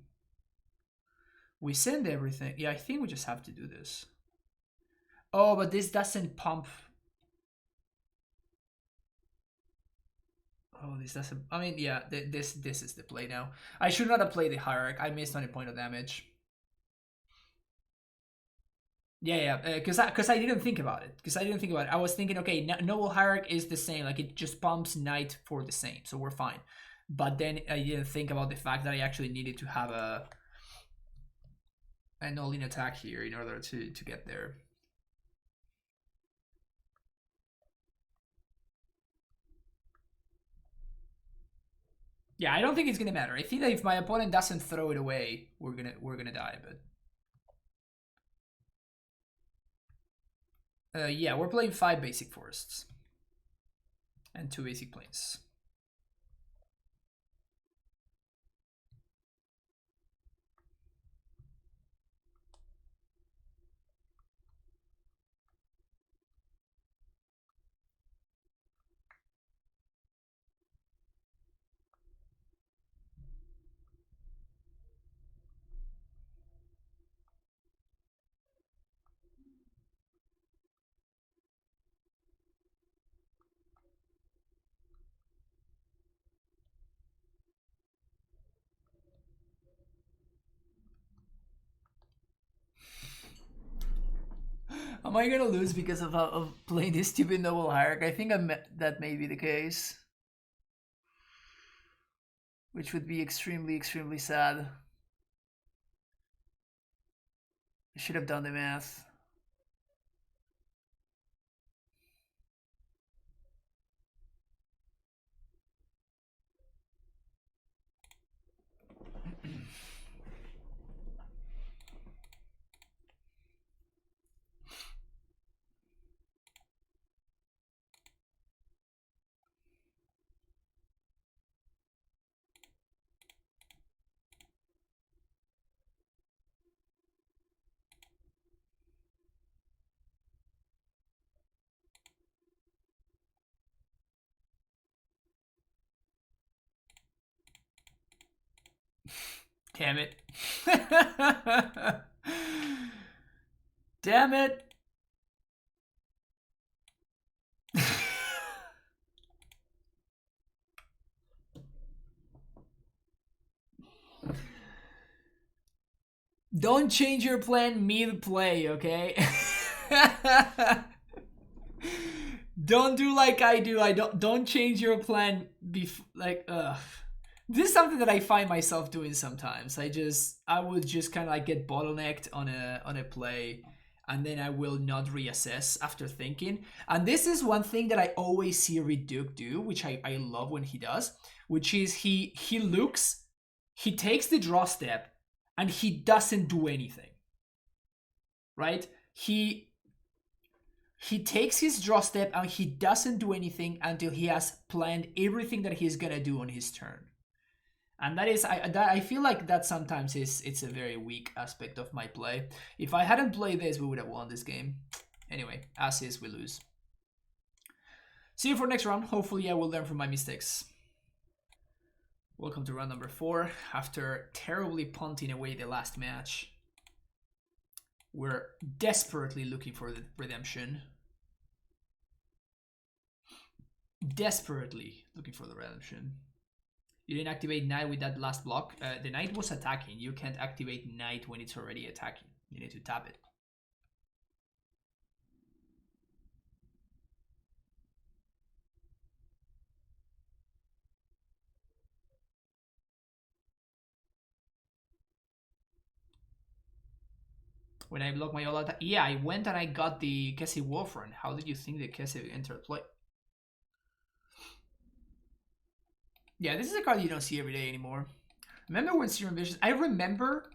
We send everything. Yeah, I think we just have to do this. Oh, but this doesn't pump. Oh, this doesn't. I mean, yeah, this is the play now. I should not have played the hierarch. I missed on a point of damage. Yeah, because I didn't think about it. I was thinking, okay, noble hierarch is the same. Like it just pumps knight for the same, so we're fine. But then I didn't think about the fact that I actually needed to have an all-in attack here in order to get there. Yeah, I don't think it's gonna matter. I think that if my opponent doesn't throw it away, we're gonna die. But yeah, we're playing 5 basic forests and 2 basic plains. Am I gonna lose because of playing this stupid noble hierarch? I think that may be the case. Which would be extremely, extremely sad. I should have done the math. Damn it. Damn it. Don't change your plan mid-play, okay? Don't do like I do. Don't change your plan This is something that I find myself doing sometimes. I would just kind of like get bottlenecked on a play, and then I will not reassess after thinking. And this is one thing that I always see Reduke do, which I love when he does, which is he looks, he takes the draw step, and he doesn't do anything. Right? He takes his draw step and he doesn't do anything until he has planned everything that he's gonna do on his turn. And that is, I feel like that sometimes it's a very weak aspect of my play. If I hadn't played this, we would have won this game. Anyway, as is, we lose. See you for next round. Hopefully I will learn from my mistakes. Welcome to round number 4. After terribly punting away the last match, we're desperately looking for the redemption. Desperately looking for the redemption. You didn't activate knight with that last block. The knight was attacking. You can't activate knight when it's already attacking. You need to tap it. When I block my all attack. Yeah, I went and I got the Kessie Wolfrun. How did you think the Kessie entered play? Yeah, this is a card you don't see every day anymore. Remember when Serum Visions? I remember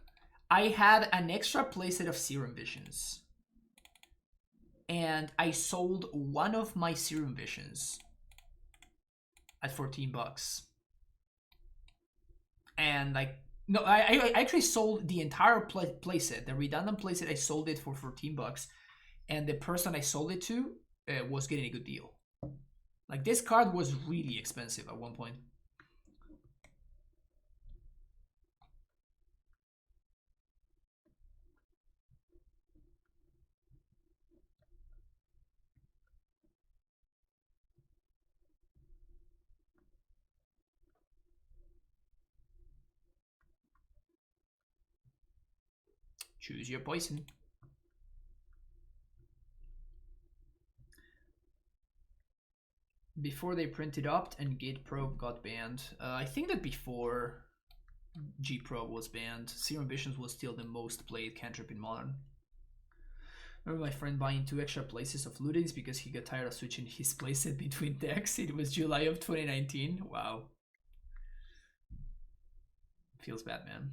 I had an extra playset of Serum Visions. And I sold one of my Serum Visions at $14. And like, no, I actually sold the entire playset, the redundant playset. I sold it for $14, and the person I sold it to was getting a good deal. Like, this card was really expensive at one point. Choose your poison. Before they printed Opt and Gate Probe got banned. I think that before G Probe was banned, Serum Visions was still the most played cantrip in Modern. Remember my friend buying 2 extra places of Lootings because he got tired of switching his playset between decks. It was July of 2019. Wow. Feels bad, man.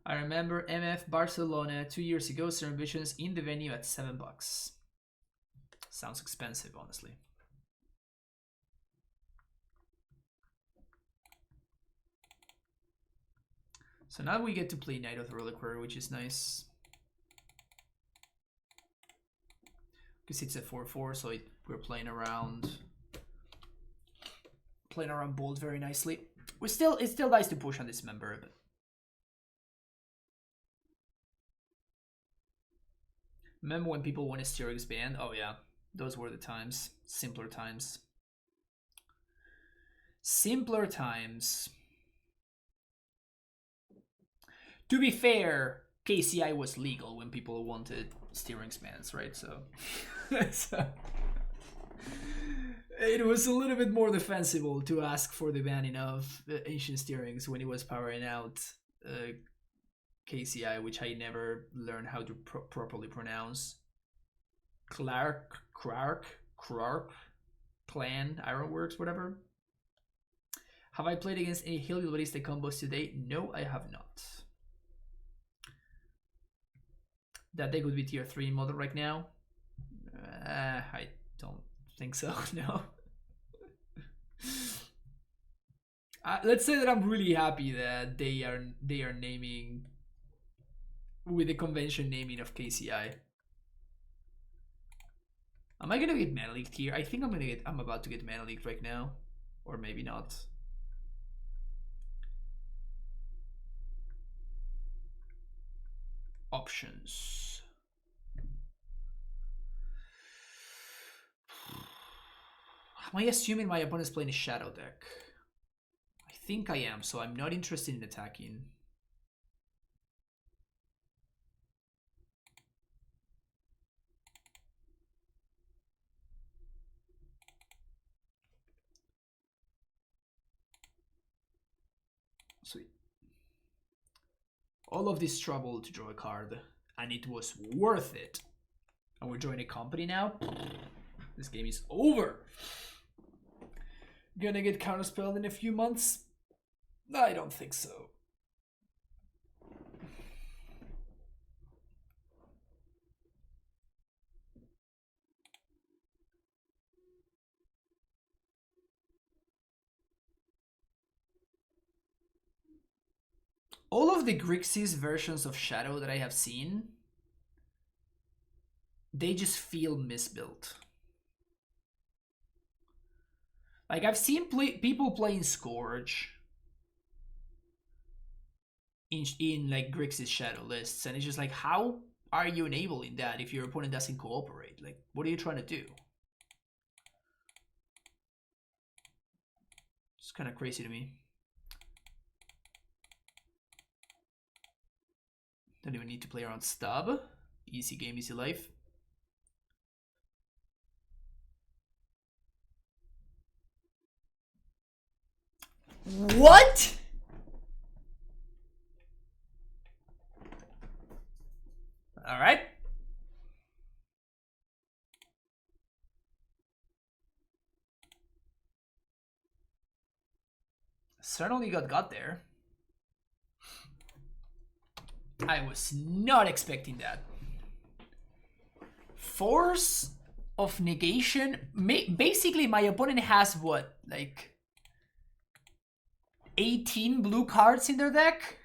I remember MF Barcelona 2 years ago, Serum Visions in the venue at $7. Sounds expensive, honestly. So now we get to play Knight of the Reliquary, which is nice. Because it's a 4/4, so we're playing around bold very nicely. It's still nice to push on this member, but remember when people wanted Styrics banned? Oh yeah, those were the times. Simpler times. Simpler times. To be fair, KCI was legal when people wanted Styrics bans, right? So, it was a little bit more defensible to ask for the banning of Ancient Styrics when it was powering out KCI, which I never learned how to properly pronounce. Clark, Clan, Ironworks, whatever. Have I played against any Hilly Ballista combos today? No, I have not. That deck would be tier 3 in Modern right now? I don't think so, no. Let's say that I'm really happy that they are naming with the convention naming of KCI. Am I gonna get Mana Leaked here? I think I'm about to get Mana Leaked right now. Or maybe not. Options. Am I assuming my opponent's playing a Shadow deck? I think I am, so I'm not interested in attacking. Sweet. All of this trouble to draw a card, and it was worth it. And we're joining a company now? This game is over. Gonna get counterspelled in a few months? I don't think so. All of the Grixis versions of Shadow that I have seen, they just feel misbuilt. Like, I've seen people playing Scourge in like Grixis Shadow lists, and it's just like, how are you enabling that if your opponent doesn't cooperate? Like, what are you trying to do? It's kind of crazy to me. Don't even need to play around Stub. Easy game, easy life. What? All right. Certainly got there. I was not expecting that. Force of negation. Basically, my opponent has what, like 18 blue cards in their deck?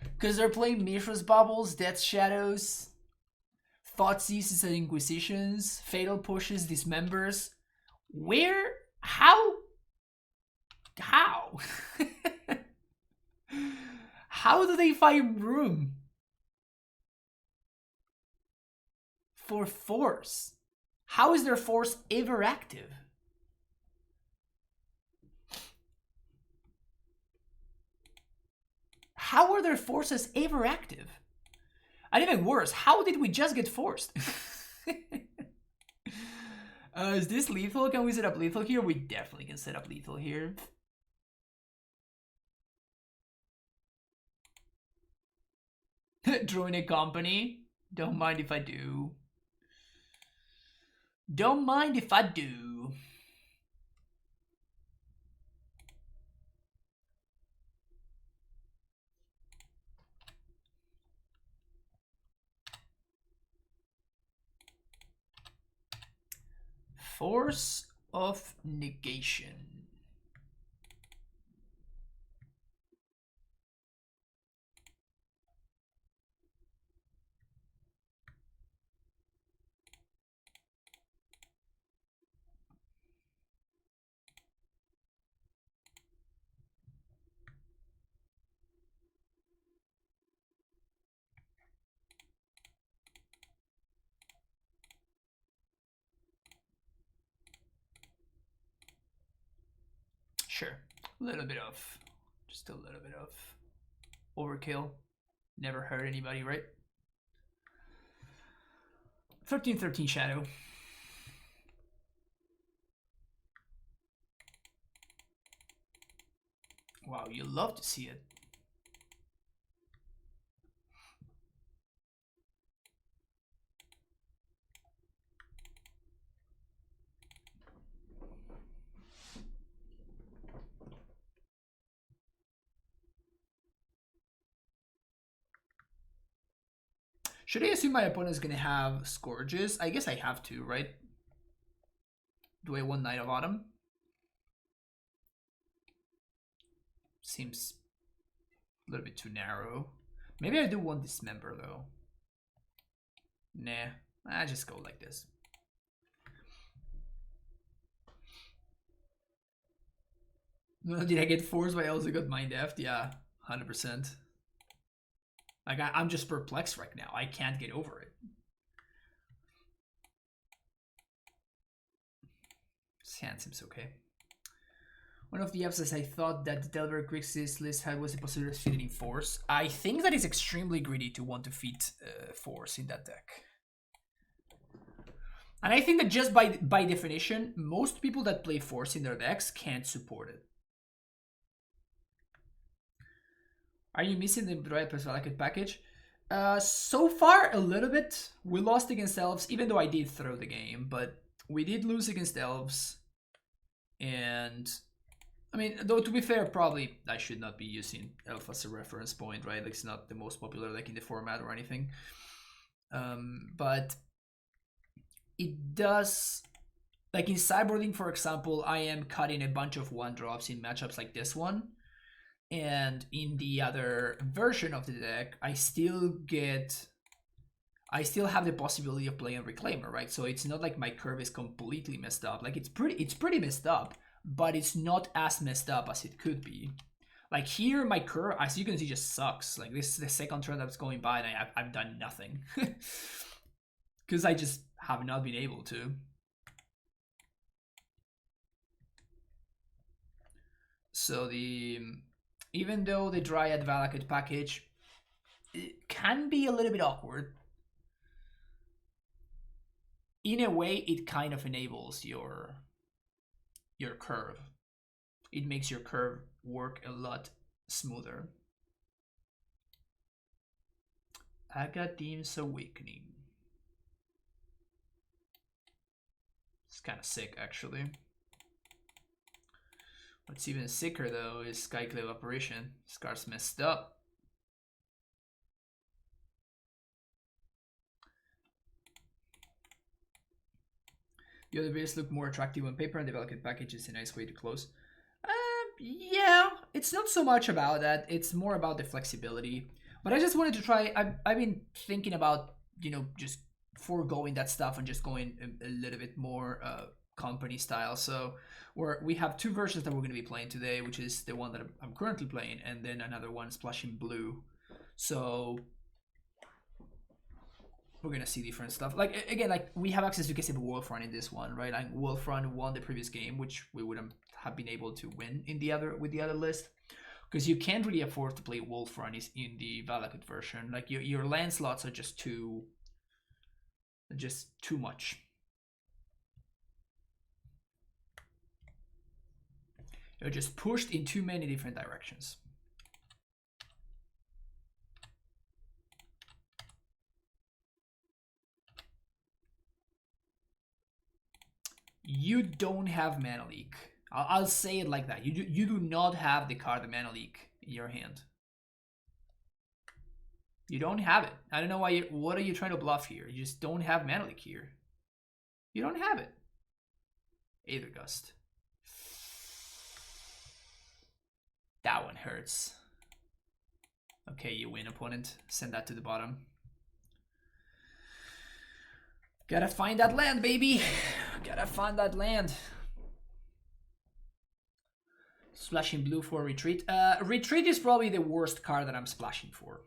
Because they're playing Mishra's Bubbles, Death Shadows, Thoughtseize and Inquisitions, Fatal Pushes, Dismembers. Where? How? How? How do they find room for force? How is their force ever active? How are their forces ever active? And even worse, how did we just get forced? Is this lethal? Can we set up lethal here? We definitely can set up lethal here. Join a company. Don't mind if I do. Don't mind if I do. Force of negation. Sure, just a little bit of overkill. Never hurt anybody, right? 13/13 Shadow. Wow, you love to see it. Should I assume my opponent is going to have Scourges? I guess I have to, right? Do I want Knight of Autumn? Seems a little bit too narrow. Maybe I do want Dismember, though. Nah, I just go like this. Did I get forced by also got Mind Deft? Yeah, 100%. Like, I'm just perplexed right now. I can't get over it. This hand seems okay. One of the F's I thought that the Delver Grixis list had was the possibility of feeding Force. I think that is extremely greedy to want to feed Force in that deck. And I think that just by definition, most people that play Force in their decks can't support it. Are you missing the Dryad Perspective package? So far, a little bit. We lost against Elves, even though I did throw the game, but we did lose against Elves. And, I mean, though to be fair, probably I should not be using Elf as a reference point, right? Like, it's not the most popular deck in the format or anything. But it does... Like in Cyborging, for example, I am cutting a bunch of 1-drops in matchups like this one. And in the other version of the deck, I still have the possibility of playing Reclaimer, right? So it's not like my curve is completely messed up. Like it's pretty messed up, but it's not as messed up as it could be. Like here, my curve, as you can see, just sucks. Like this is the second turn that's going by, and I've done nothing because I just have not been able to. So even though the Dryad Valakut package it can be a little bit awkward, in a way it kind of enables your curve. It makes your curve work a lot smoother. Agadeem's Awakening. It's kind of sick, actually. What's even sicker though is Skyclave Apparition. This card's messed up. The other base look more attractive on paper, and the Valkyrie package is a nice way to close. Yeah, it's not so much about that. It's more about the flexibility. But I just wanted to try. I've been thinking about, you know, just foregoing that stuff and just going a little bit more company style. So we have two versions that we're going to be playing today, which is the one that I'm currently playing, and then another one splashing blue. So we're gonna see different stuff. Like again, like we have access to Gb Wolfrun in this one, right? Like Wolfrun won the previous game, which we wouldn't have been able to win in the other with the other list, because you can't really afford to play Wolfrun is in the Valakut version. Like your land slots are just too much. You're just pushed in too many different directions. You don't have Mana Leak. I'll say it like that. You do not have the card Mana Leak in your hand. You don't have it. I don't know why. What are you trying to bluff here? You just don't have Mana Leak here. You don't have it. Aether Gust. That one hurts. Okay, you win, opponent. Send that to the bottom. Gotta find that land, baby. Gotta find that land. Splashing blue for retreat. Retreat is probably the worst card that I'm splashing for.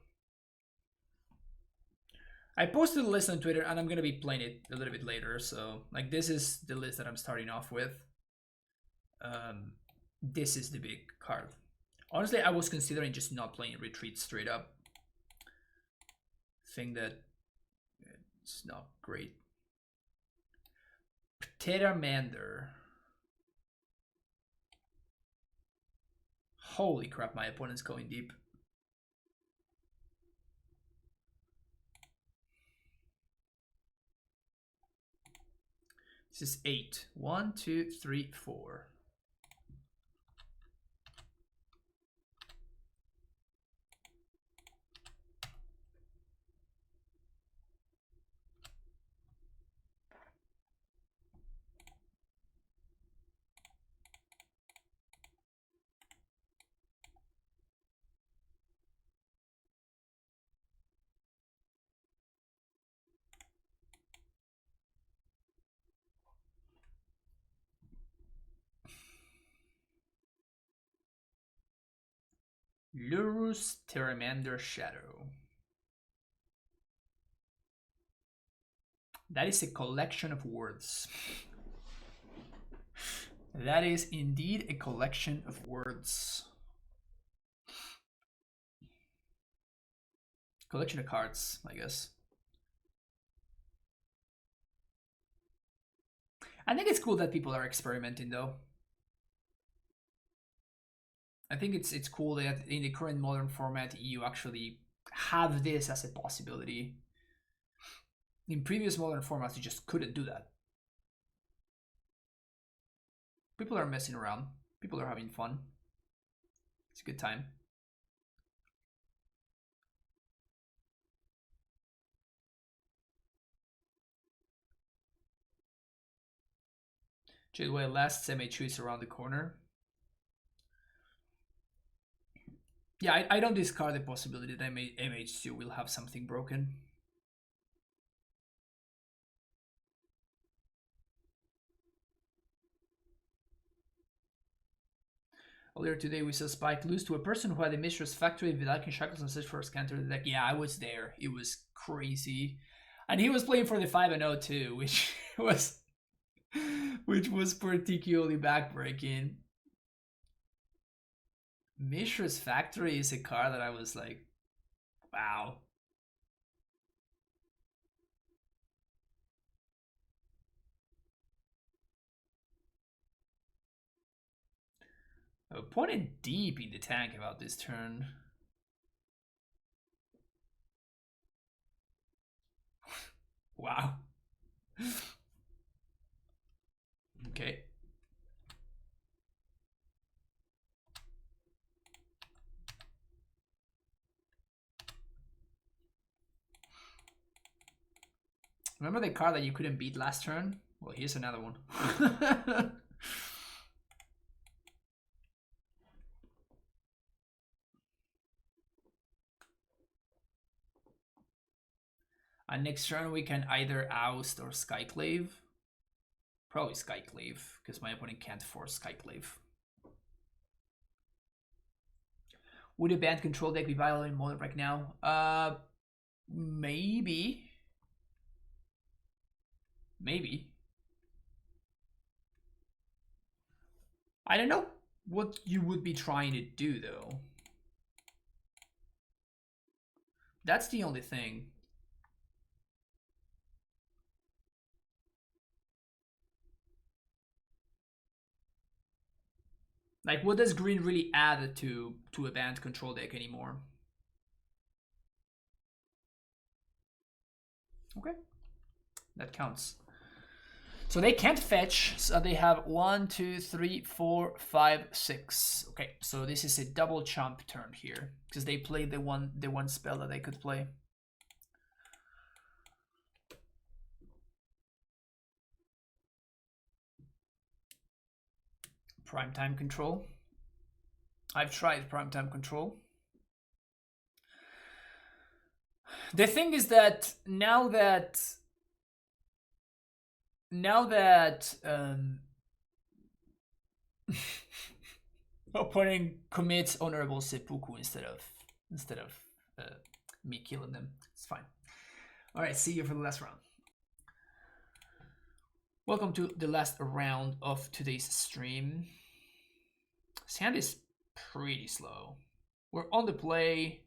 I posted a list on Twitter and I'm gonna be playing it a little bit later. So like this is the list that I'm starting off with. This is the big card. Honestly, I was considering just not playing retreat straight up. Think that it's not great. Pteramander. Holy crap, my opponent's going deep. This is 8. 1, 2, 3, 4. Lurrus Pteramander Shadow. That is a collection of words. That is indeed a collection of words. Collection of cards, I guess. I think it's cool that people are experimenting though. I think it's cool that in the current modern format you actually have this as a possibility. In previous modern formats you just couldn't do that. People are messing around. People are having fun. It's a good time. Jadeway last MH2 is around the corner. Yeah, I don't discard the possibility that MH2 will have something broken. Earlier today we saw Spike lose to a person who had a Mistress Factory with Alkin Shackles and such first counter the deck. Yeah, I was there. It was crazy. And he was playing for the 5-0 too, which was particularly backbreaking. Mishra's Factory is a card that I was like, wow. Opponent deep in the tank about this turn. Wow. Okay. Remember the card that you couldn't beat last turn? Well, here's another one. And next turn we can either oust or Skyclave. Probably Skyclave, because my opponent can't force Skyclave. Would a banned control deck be viable in Modern right now? Maybe. Maybe. I don't know what you would be trying to do, though. That's the only thing. Like, what does green really add to a banned control deck anymore? Okay, that counts. So they can't fetch, so they have 1, 2, 3, 4, 5, 6. Okay, so this is a double chump turn here, because they played the one spell that they could play. Primetime control. I've tried primetime control. The thing is that now that opponent commits honorable seppuku instead of me killing them, it's fine. All right, see you for the last round. Welcome to the last round of today's stream. Sand is pretty slow. We're on the play.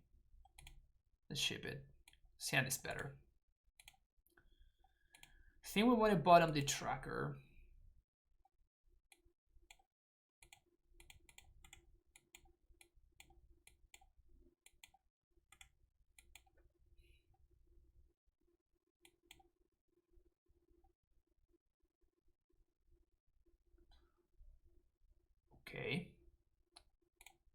Let's ship it. Sand is better. I think we want to bottom the tracker. Okay.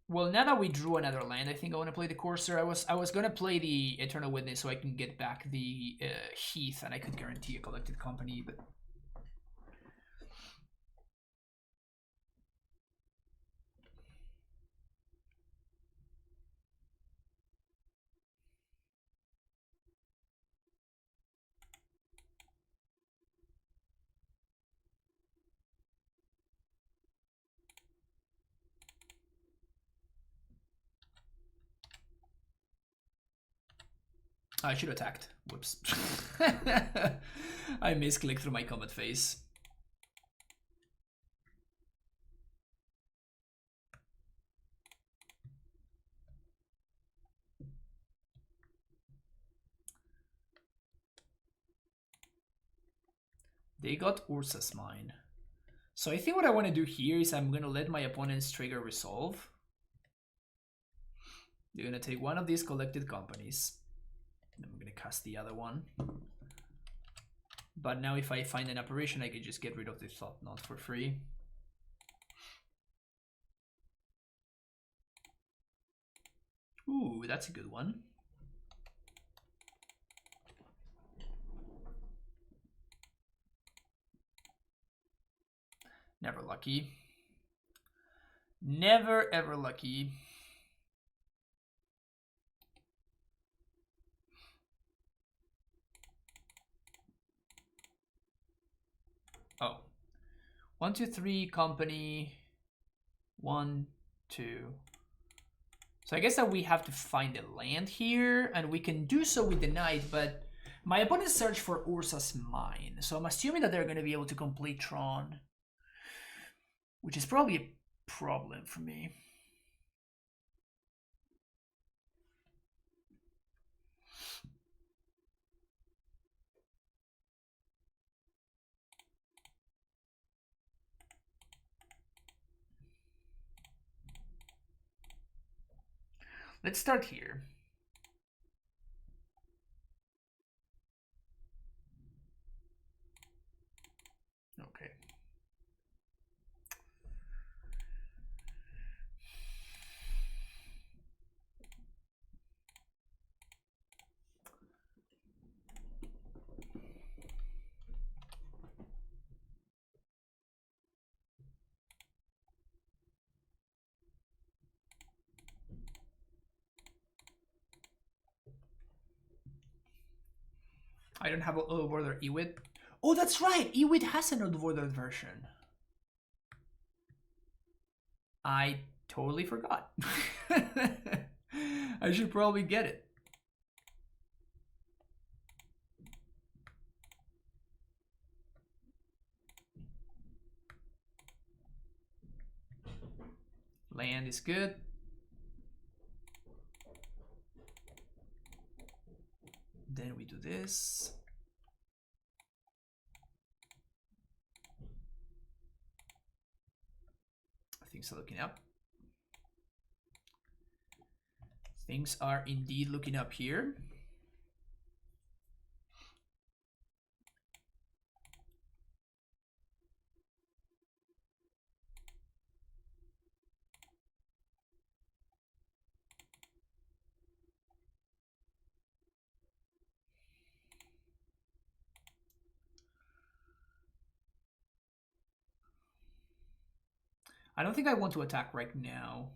Well, now that we drew another land, I think I want to play the Courser. I was gonna play the Eternal Witness so I can get back the Heath, and I could guarantee a collected company, but I should have attacked. Whoops. I misclicked through my combat phase. They got Ursa's Mine. So I think what I want to do here is I'm going to let my opponent's trigger resolve. They're going to take one of these collected companies. Then I'm going to cast the other one. But now if I find an apparition, I can just get rid of the Thought Knot for free. Ooh, that's a good one. Never lucky. Never ever lucky. Oh. 1, 2, 3 company. 1, 2. So I guess that we have to find a land here, and we can do so with the knight, but my opponent searched for Ursa's Mine. So I'm assuming that they're going to be able to complete Tron, which is probably a problem for me. Let's start here. Okay. I don't have Old Border Ewit. Oh, that's right! Ewit has an Old Border version. I totally forgot. I should probably get it. Land is good. Then we do this. Things are looking up. Things are indeed looking up here. I don't think I want to attack right now.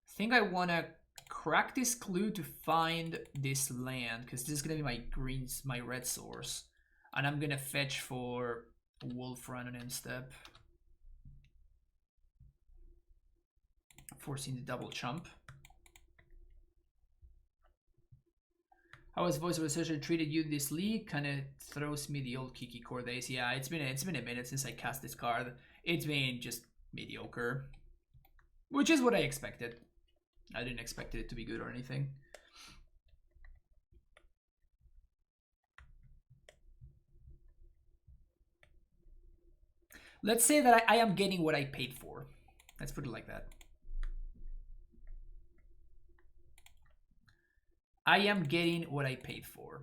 I think I want to crack this clue to find this land, because this is going to be my greens, my red source. And I'm going to fetch for Wolf Run on end step. Forcing the double chump. How has Voice of Association treated you this league? Kind of throws me the old Kiki Core days. Yeah, it's been a minute since I cast this card. It's been just mediocre, which is what I expected. I didn't expect it to be good or anything. Let's say that I am getting what I paid for. Let's put it like that. I am getting what I paid for.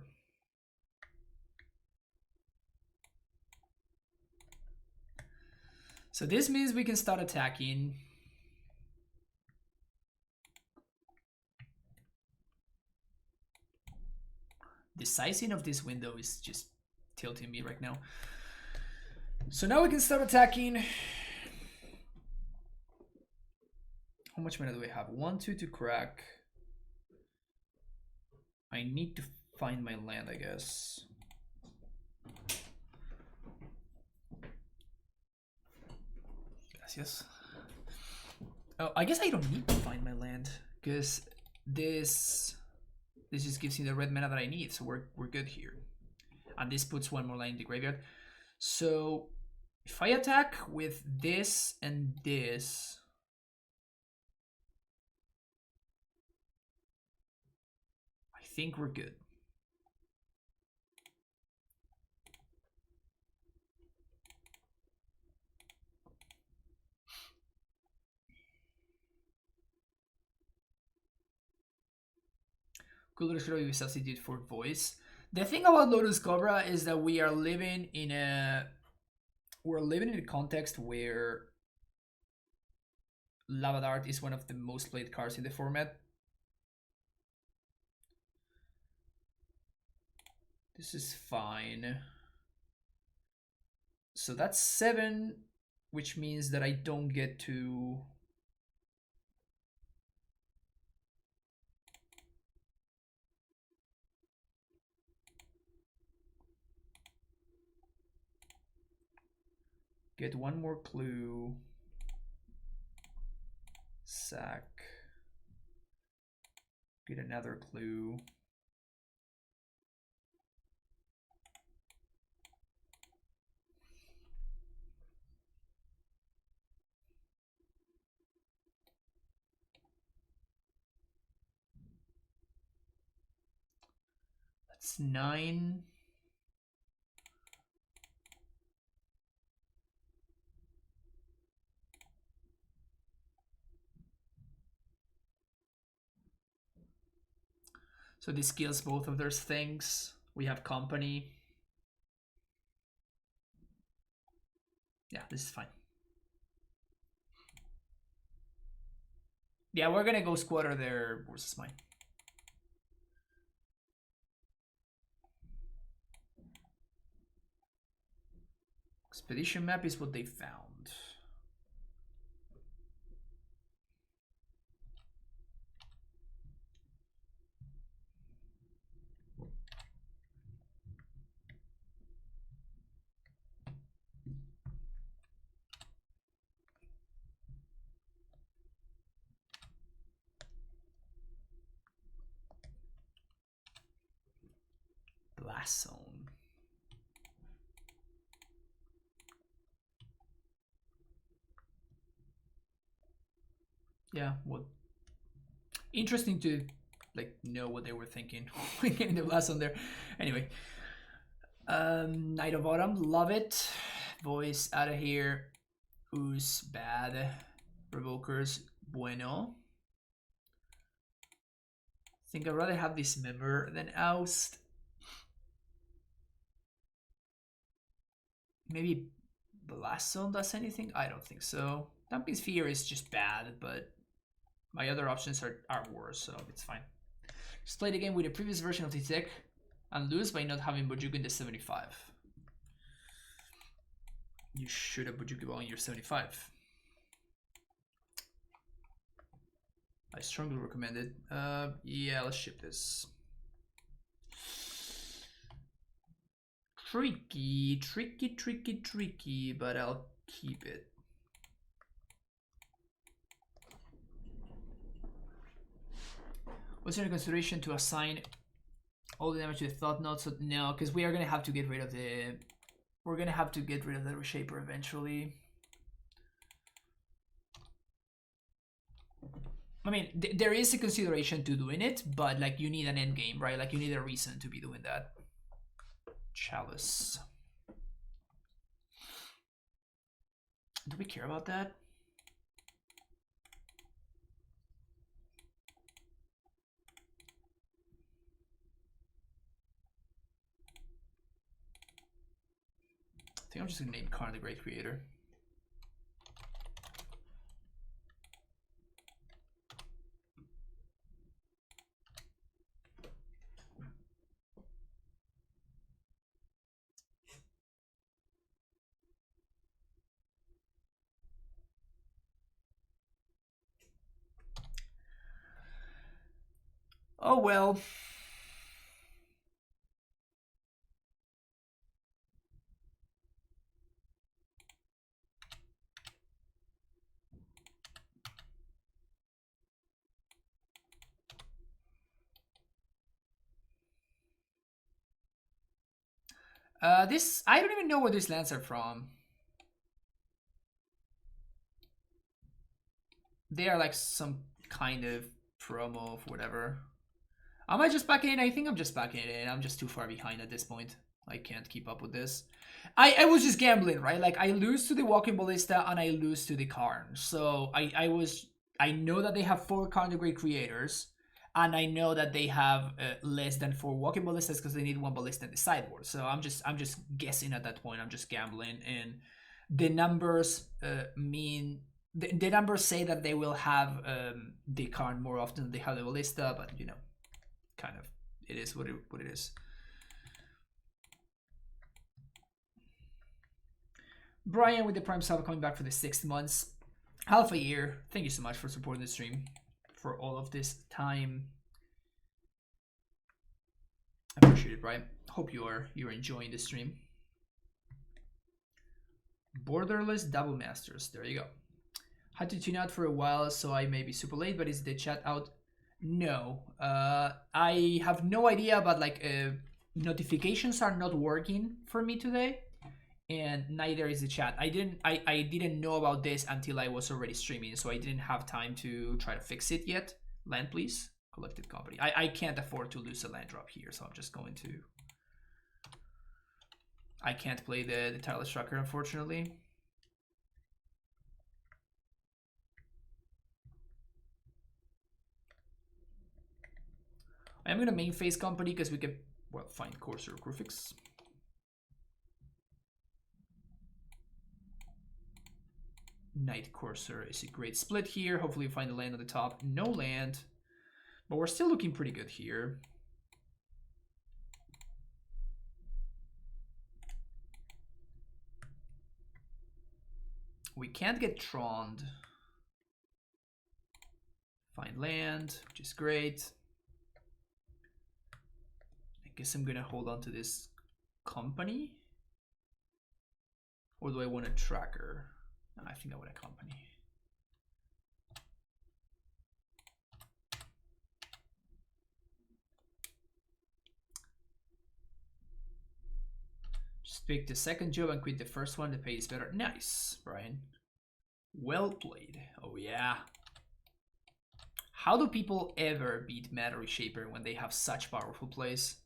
So this means we can start attacking. The sizing of this window is just tilting me right now. So now we can start attacking. How much mana do we have? 1, 2 to crack. I need to find my land, I guess. Gracias. Oh, I guess I don't need to find my land, because this just gives me the red mana that I need, so we're good here. And this puts one more line in the graveyard. So if I attack with this and this, I think we're good. Cooler should be substitute for voice. The thing about Lotus Cobra is that we are living in a context where Lava Dart is one of the most played cards in the format. This is fine. So that's 7, which means that I don't get to... get one more clue. Sack. Get another clue. That's 9. So this kills both of those things. We have company. Yeah, this is fine. Yeah, we're gonna go squatter their versus mine. Expedition map is what they found. Blast Zone. Yeah, well, interesting to like know what they were thinking when getting the Blast Zone there. Anyway, Knight of Autumn, love it. Voice out of here. Ooze, bad. Provokers, bueno. I think I'd rather have this Member than Oust. Maybe Blast Zone does anything? I don't think so. Dumping Sphere is just bad, but my other options are worse, so it's fine. Just play the game with the previous version of the deck and lose by not having Bojuku in the 75. You should have Bojuku on your 75. I strongly recommend it. Yeah, let's ship this. Tricky, but I'll keep it. Was there a consideration to assign all the damage to the Thought Knot? So no, because we are gonna have to get rid of the. We're gonna have to get rid of the Reshaper eventually. I mean, there is a consideration to doing it, but like you need an end game, right? Like you need a reason to be doing that. Chalice. Do we care about that? I think I'm just gonna name Karn the Great Creator. Oh well. This, I don't even know where these lands are from. They are like some kind of promo of whatever. Am I just backing it? I think I'm just backing it in. I'm just too far behind at this point. I can't keep up with this. I was just gambling, right? Like I lose to the Walking Ballista and I lose to the Karn. So I know that they have 4 Karn the Great Creators. And I know that they have less than 4 Walking Ballistas because they need 1 Ballista in the sideboard. So I'm just guessing at that point. I'm just gambling, and the numbers mean the numbers say that they will have the Karn more often than they have the Ballista, but you know, kind of it is what it is. Brian with the Prime Sub coming back for the 6 months, half a year. Thank you so much for supporting the stream for all of this time. I appreciate it, Brian. Hope you're enjoying the stream. Borderless Double Masters. There you go. Had to tune out for a while, so I may be super late, but is the chat out? No. I have no idea, but like notifications are not working for me today, and neither is the chat. I didn't know about this until I was already streaming, so I didn't have time to try to fix it yet. Land, please. Collected company. I can't afford to lose a land drop here, so I'm just going to. I can't play the Tireless Tracker, unfortunately. I'm gonna main phase company because we can, well, find Courser Crucifix. Night Courser is a great split here. Hopefully we find a land on the top. No land, but we're still looking pretty good here. We can't get Tron. Find land, which is great. I guess I'm gonna hold on to this company. Or do I want a tracker? No, I think I want a company. Just pick the second job and quit the first one. The pay is better. Nice, Brian. Well played. Oh yeah. How do people ever beat Matter Reshaper when they have such powerful plays?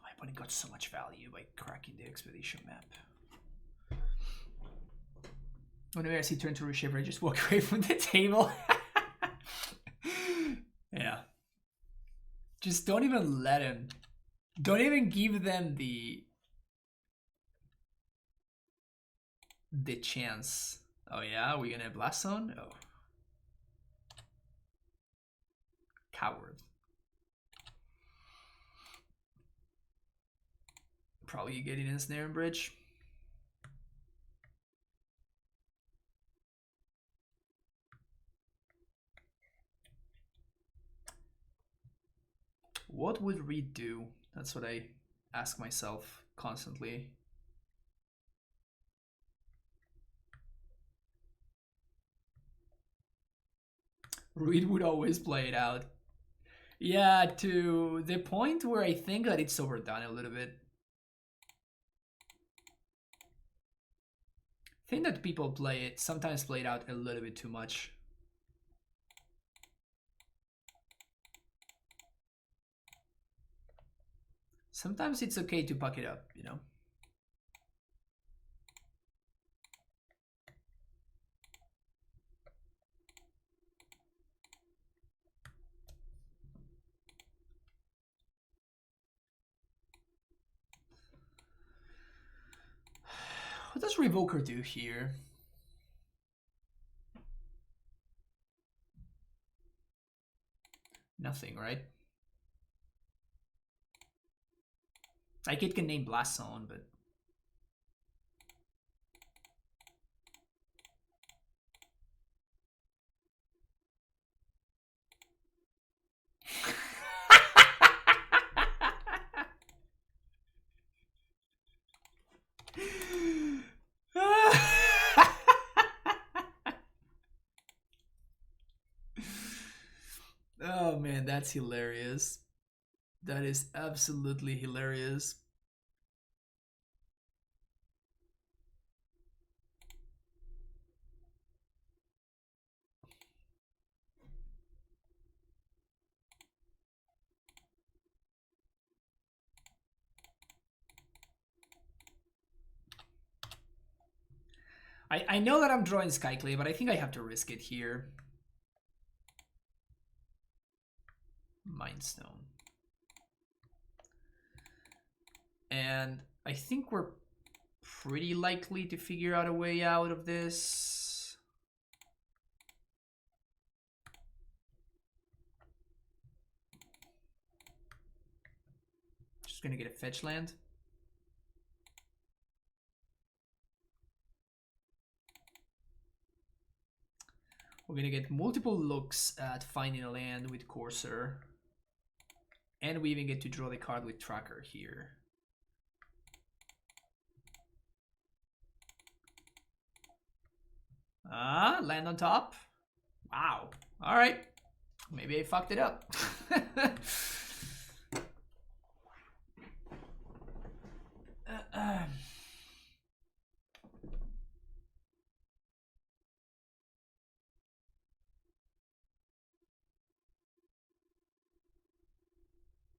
My opponent got so much value by cracking the expedition map. Whenever I see turn to Reshaper, I just walk away from the table. Yeah. Just don't even let him. Don't even give them the chance. Oh yeah, are we gonna blast zone? Oh. Coward. Probably getting in snare and bridge. What would Reed do? That's what I ask myself constantly. Reed would always play it out. Yeah, to the point where I think that it's overdone a little bit. I think that people sometimes play it out a little bit too much. Sometimes it's okay to buck it up, you know? What does Revoker do here? Nothing, right? Like it can name Blast Zone, but oh man, that's hilarious. That is absolutely hilarious. I know that I'm drawing Skyclay, but I think I have to risk it here. Mindstone. And I think we're pretty likely to figure out a way out of this. Just gonna get a fetch land. We're gonna get multiple looks at finding a land with Courser. And we even get to draw the card with Tracker here. Land on top. Wow. Alright. Maybe I fucked it up.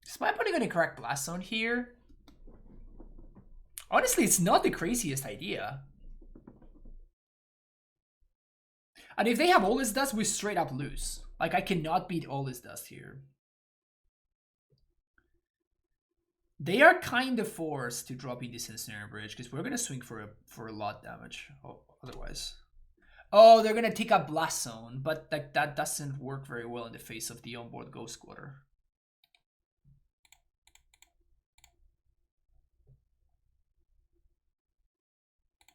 Is my opponent gonna crack Blast Zone here? Honestly, it's not the craziest idea. And if they have all this dust, we straight up lose. Like, I cannot beat all this dust here. They are kind of forced to drop in this Ensnare Bridge, because we're going to swing for a lot damage otherwise. Oh, they're going to take up Blast Zone, but like that doesn't work very well in the face of the onboard Ghost Squatter.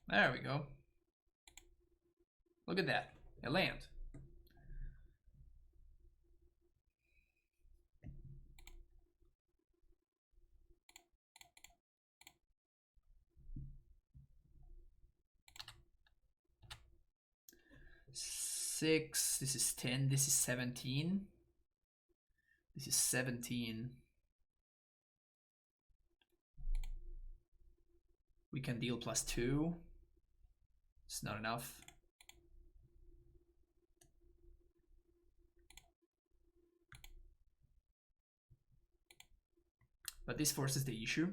There we go. Look at that. A land. 6. This is 10. This is 17. This is 17. We can deal +2. It's not enough. But this forces the issue.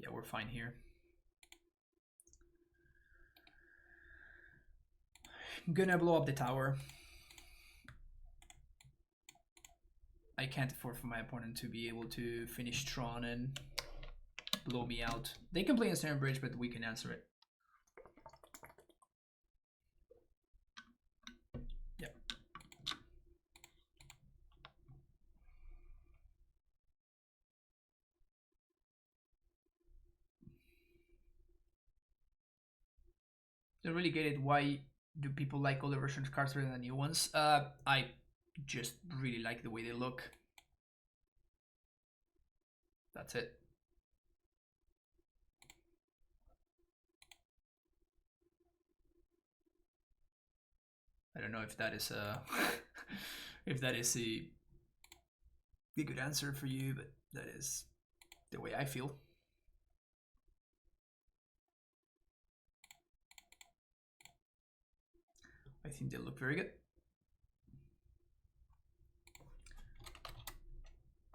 Yeah, we're fine here. I'm gonna blow up the tower. I can't afford for my opponent to be able to finish Tron and blow me out. They can play Ensnaring Bridge, but we can answer it. Yep. Don't really get it. Why do people like older versions cards better than new ones? I just really like the way they look. That's it. I don't know if that is a if that is a good answer for you, but that is the way I feel. I think they look very good.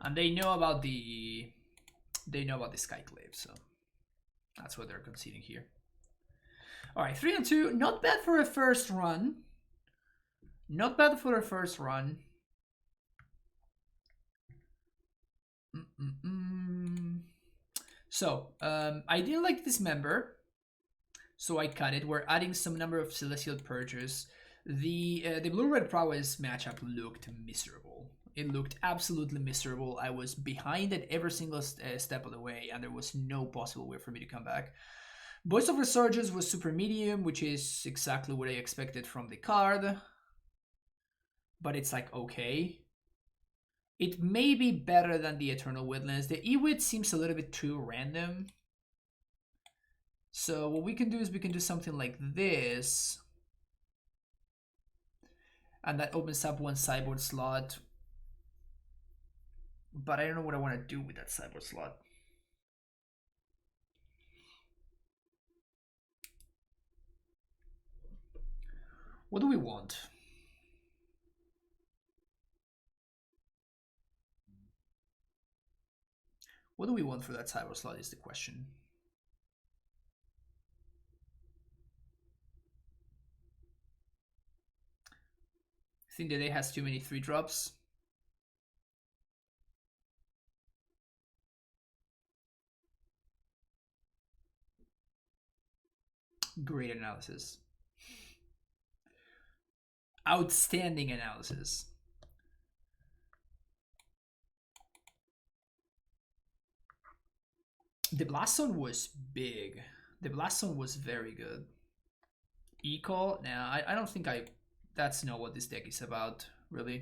And they know about the Skyclave, so that's what they're conceding here. All right, 3 and 2, not bad for a first run. Not bad for a first run. So I didn't like this member, so I cut it. We're adding some number of Celestial Purges. The blue-red prowess matchup looked miserable. It looked absolutely miserable. I was behind at every single step of the way, and there was no possible way for me to come back. Voice of Resurgence was super medium, which is exactly what I expected from the card. But it's like, okay. It may be better than the Eternal Witlands. The Ewit seems a little bit too random. So what we can do is we can do something like this. And that opens up one sideboard slot. But I don't know what I want to do with that sideboard slot. What do we want? What do we want for that sideboard slot is the question. I think that it has too many 3-drops. Great analysis. Outstanding analysis. The Blast Zone was big. The Blast Zone was very good. Eco? Nah, I don't think that's not what this deck is about, really.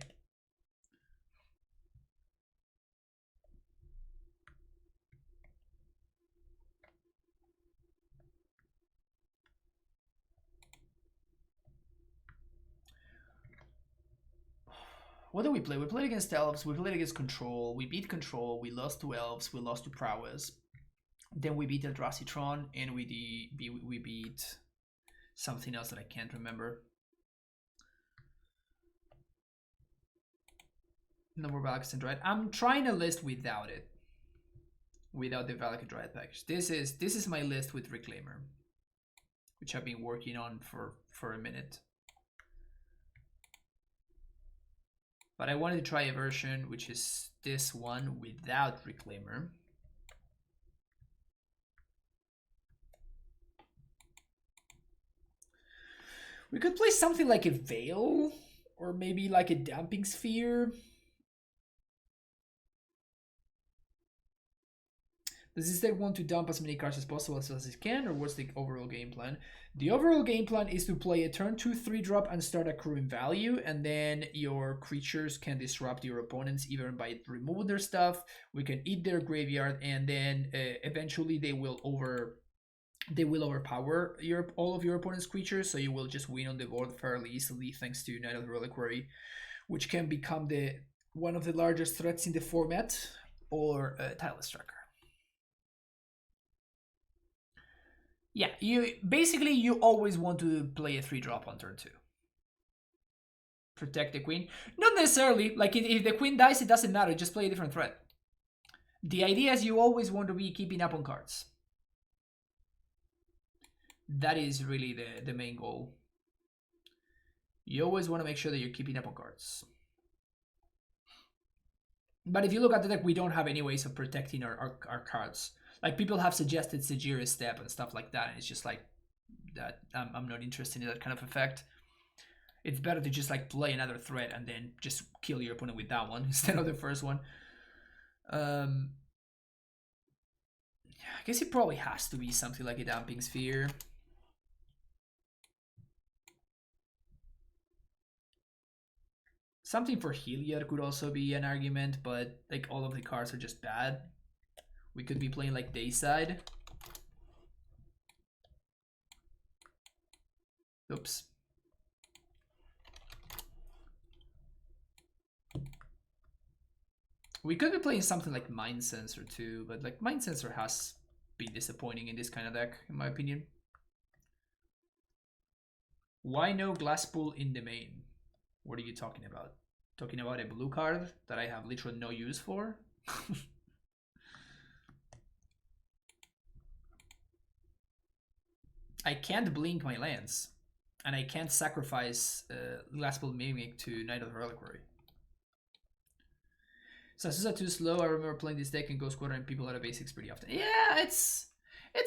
What do we play? We played against Elves, we played against Control, we beat Control, we lost to Elves, we lost to Prowess. Then we beat Eldrazi Tron, and we beat something else that I can't remember. No more Valakut and Dryad. I'm trying a list without it. Without the Valakut Dryad package. This is my list with Reclaimer, which I've been working on for a minute. But I wanted to try a version which is this one without Reclaimer. We could play something like a Veil, or maybe like a Damping Sphere. Does this deck want to dump as many cards as possible as it can, or what's the overall game plan? The overall game plan is to play a turn 2 3-drop and start accruing value, and then your creatures can disrupt your opponents either by removing their stuff, we can eat their graveyard, and then eventually they will overpower all of your opponent's creatures, so you will just win on the board fairly easily thanks to Knight of the Reliquary, which can become one of the largest threats in the format, or Tireless Tracker. Yeah, you always want to play a 3-drop on turn 2. Protect the queen. Not necessarily. Like, if the queen dies, it doesn't matter. Just play a different threat. The idea is you always want to be keeping up on cards. That is really the main goal. You always want to make sure that you're keeping up on cards. But if you look at the deck, we don't have any ways of protecting our cards. Like, people have suggested Sajira's Step and stuff like that, and it's just like, that I'm not interested in that kind of effect. It's better to just like play another threat and then just kill your opponent with that one instead of the first one. I guess it probably has to be something like a Damping Sphere. Something for Heliod could also be an argument, but like all of the cards are just bad. We could be playing like Dayside. Oops. We could be playing something like Mind Sensor too, but like Mind Sensor has been disappointing in this kind of deck, in my opinion. Why no Glasspool in the main? What are you talking about? Talking about a blue card that I have literally no use for? I can't blink my lands, and I can't sacrifice Glasspool Mimic to Knight of the Reliquary. Sasusa too slow. I remember playing this deck in Ghost Quarter and people out of basics pretty often. Yeah, it's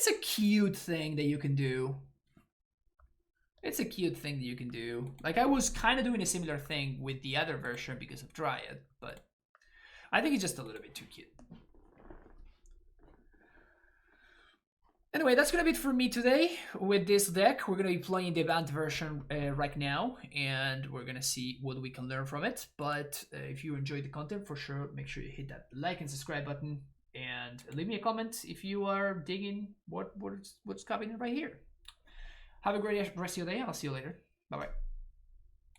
a cute thing that you can do. It's a cute thing that you can do. Like, I was kind of doing a similar thing with the other version because of Dryad, but I think it's just a little bit too cute. Anyway, that's gonna be it for me today with this deck. We're gonna be playing the advanced version right now, and we're gonna see what we can learn from it. But if you enjoyed the content, for sure, make sure you hit that like and subscribe button, and leave me a comment if you are digging what's coming right here. Have a great rest of your day, and I'll see you later. Bye-bye.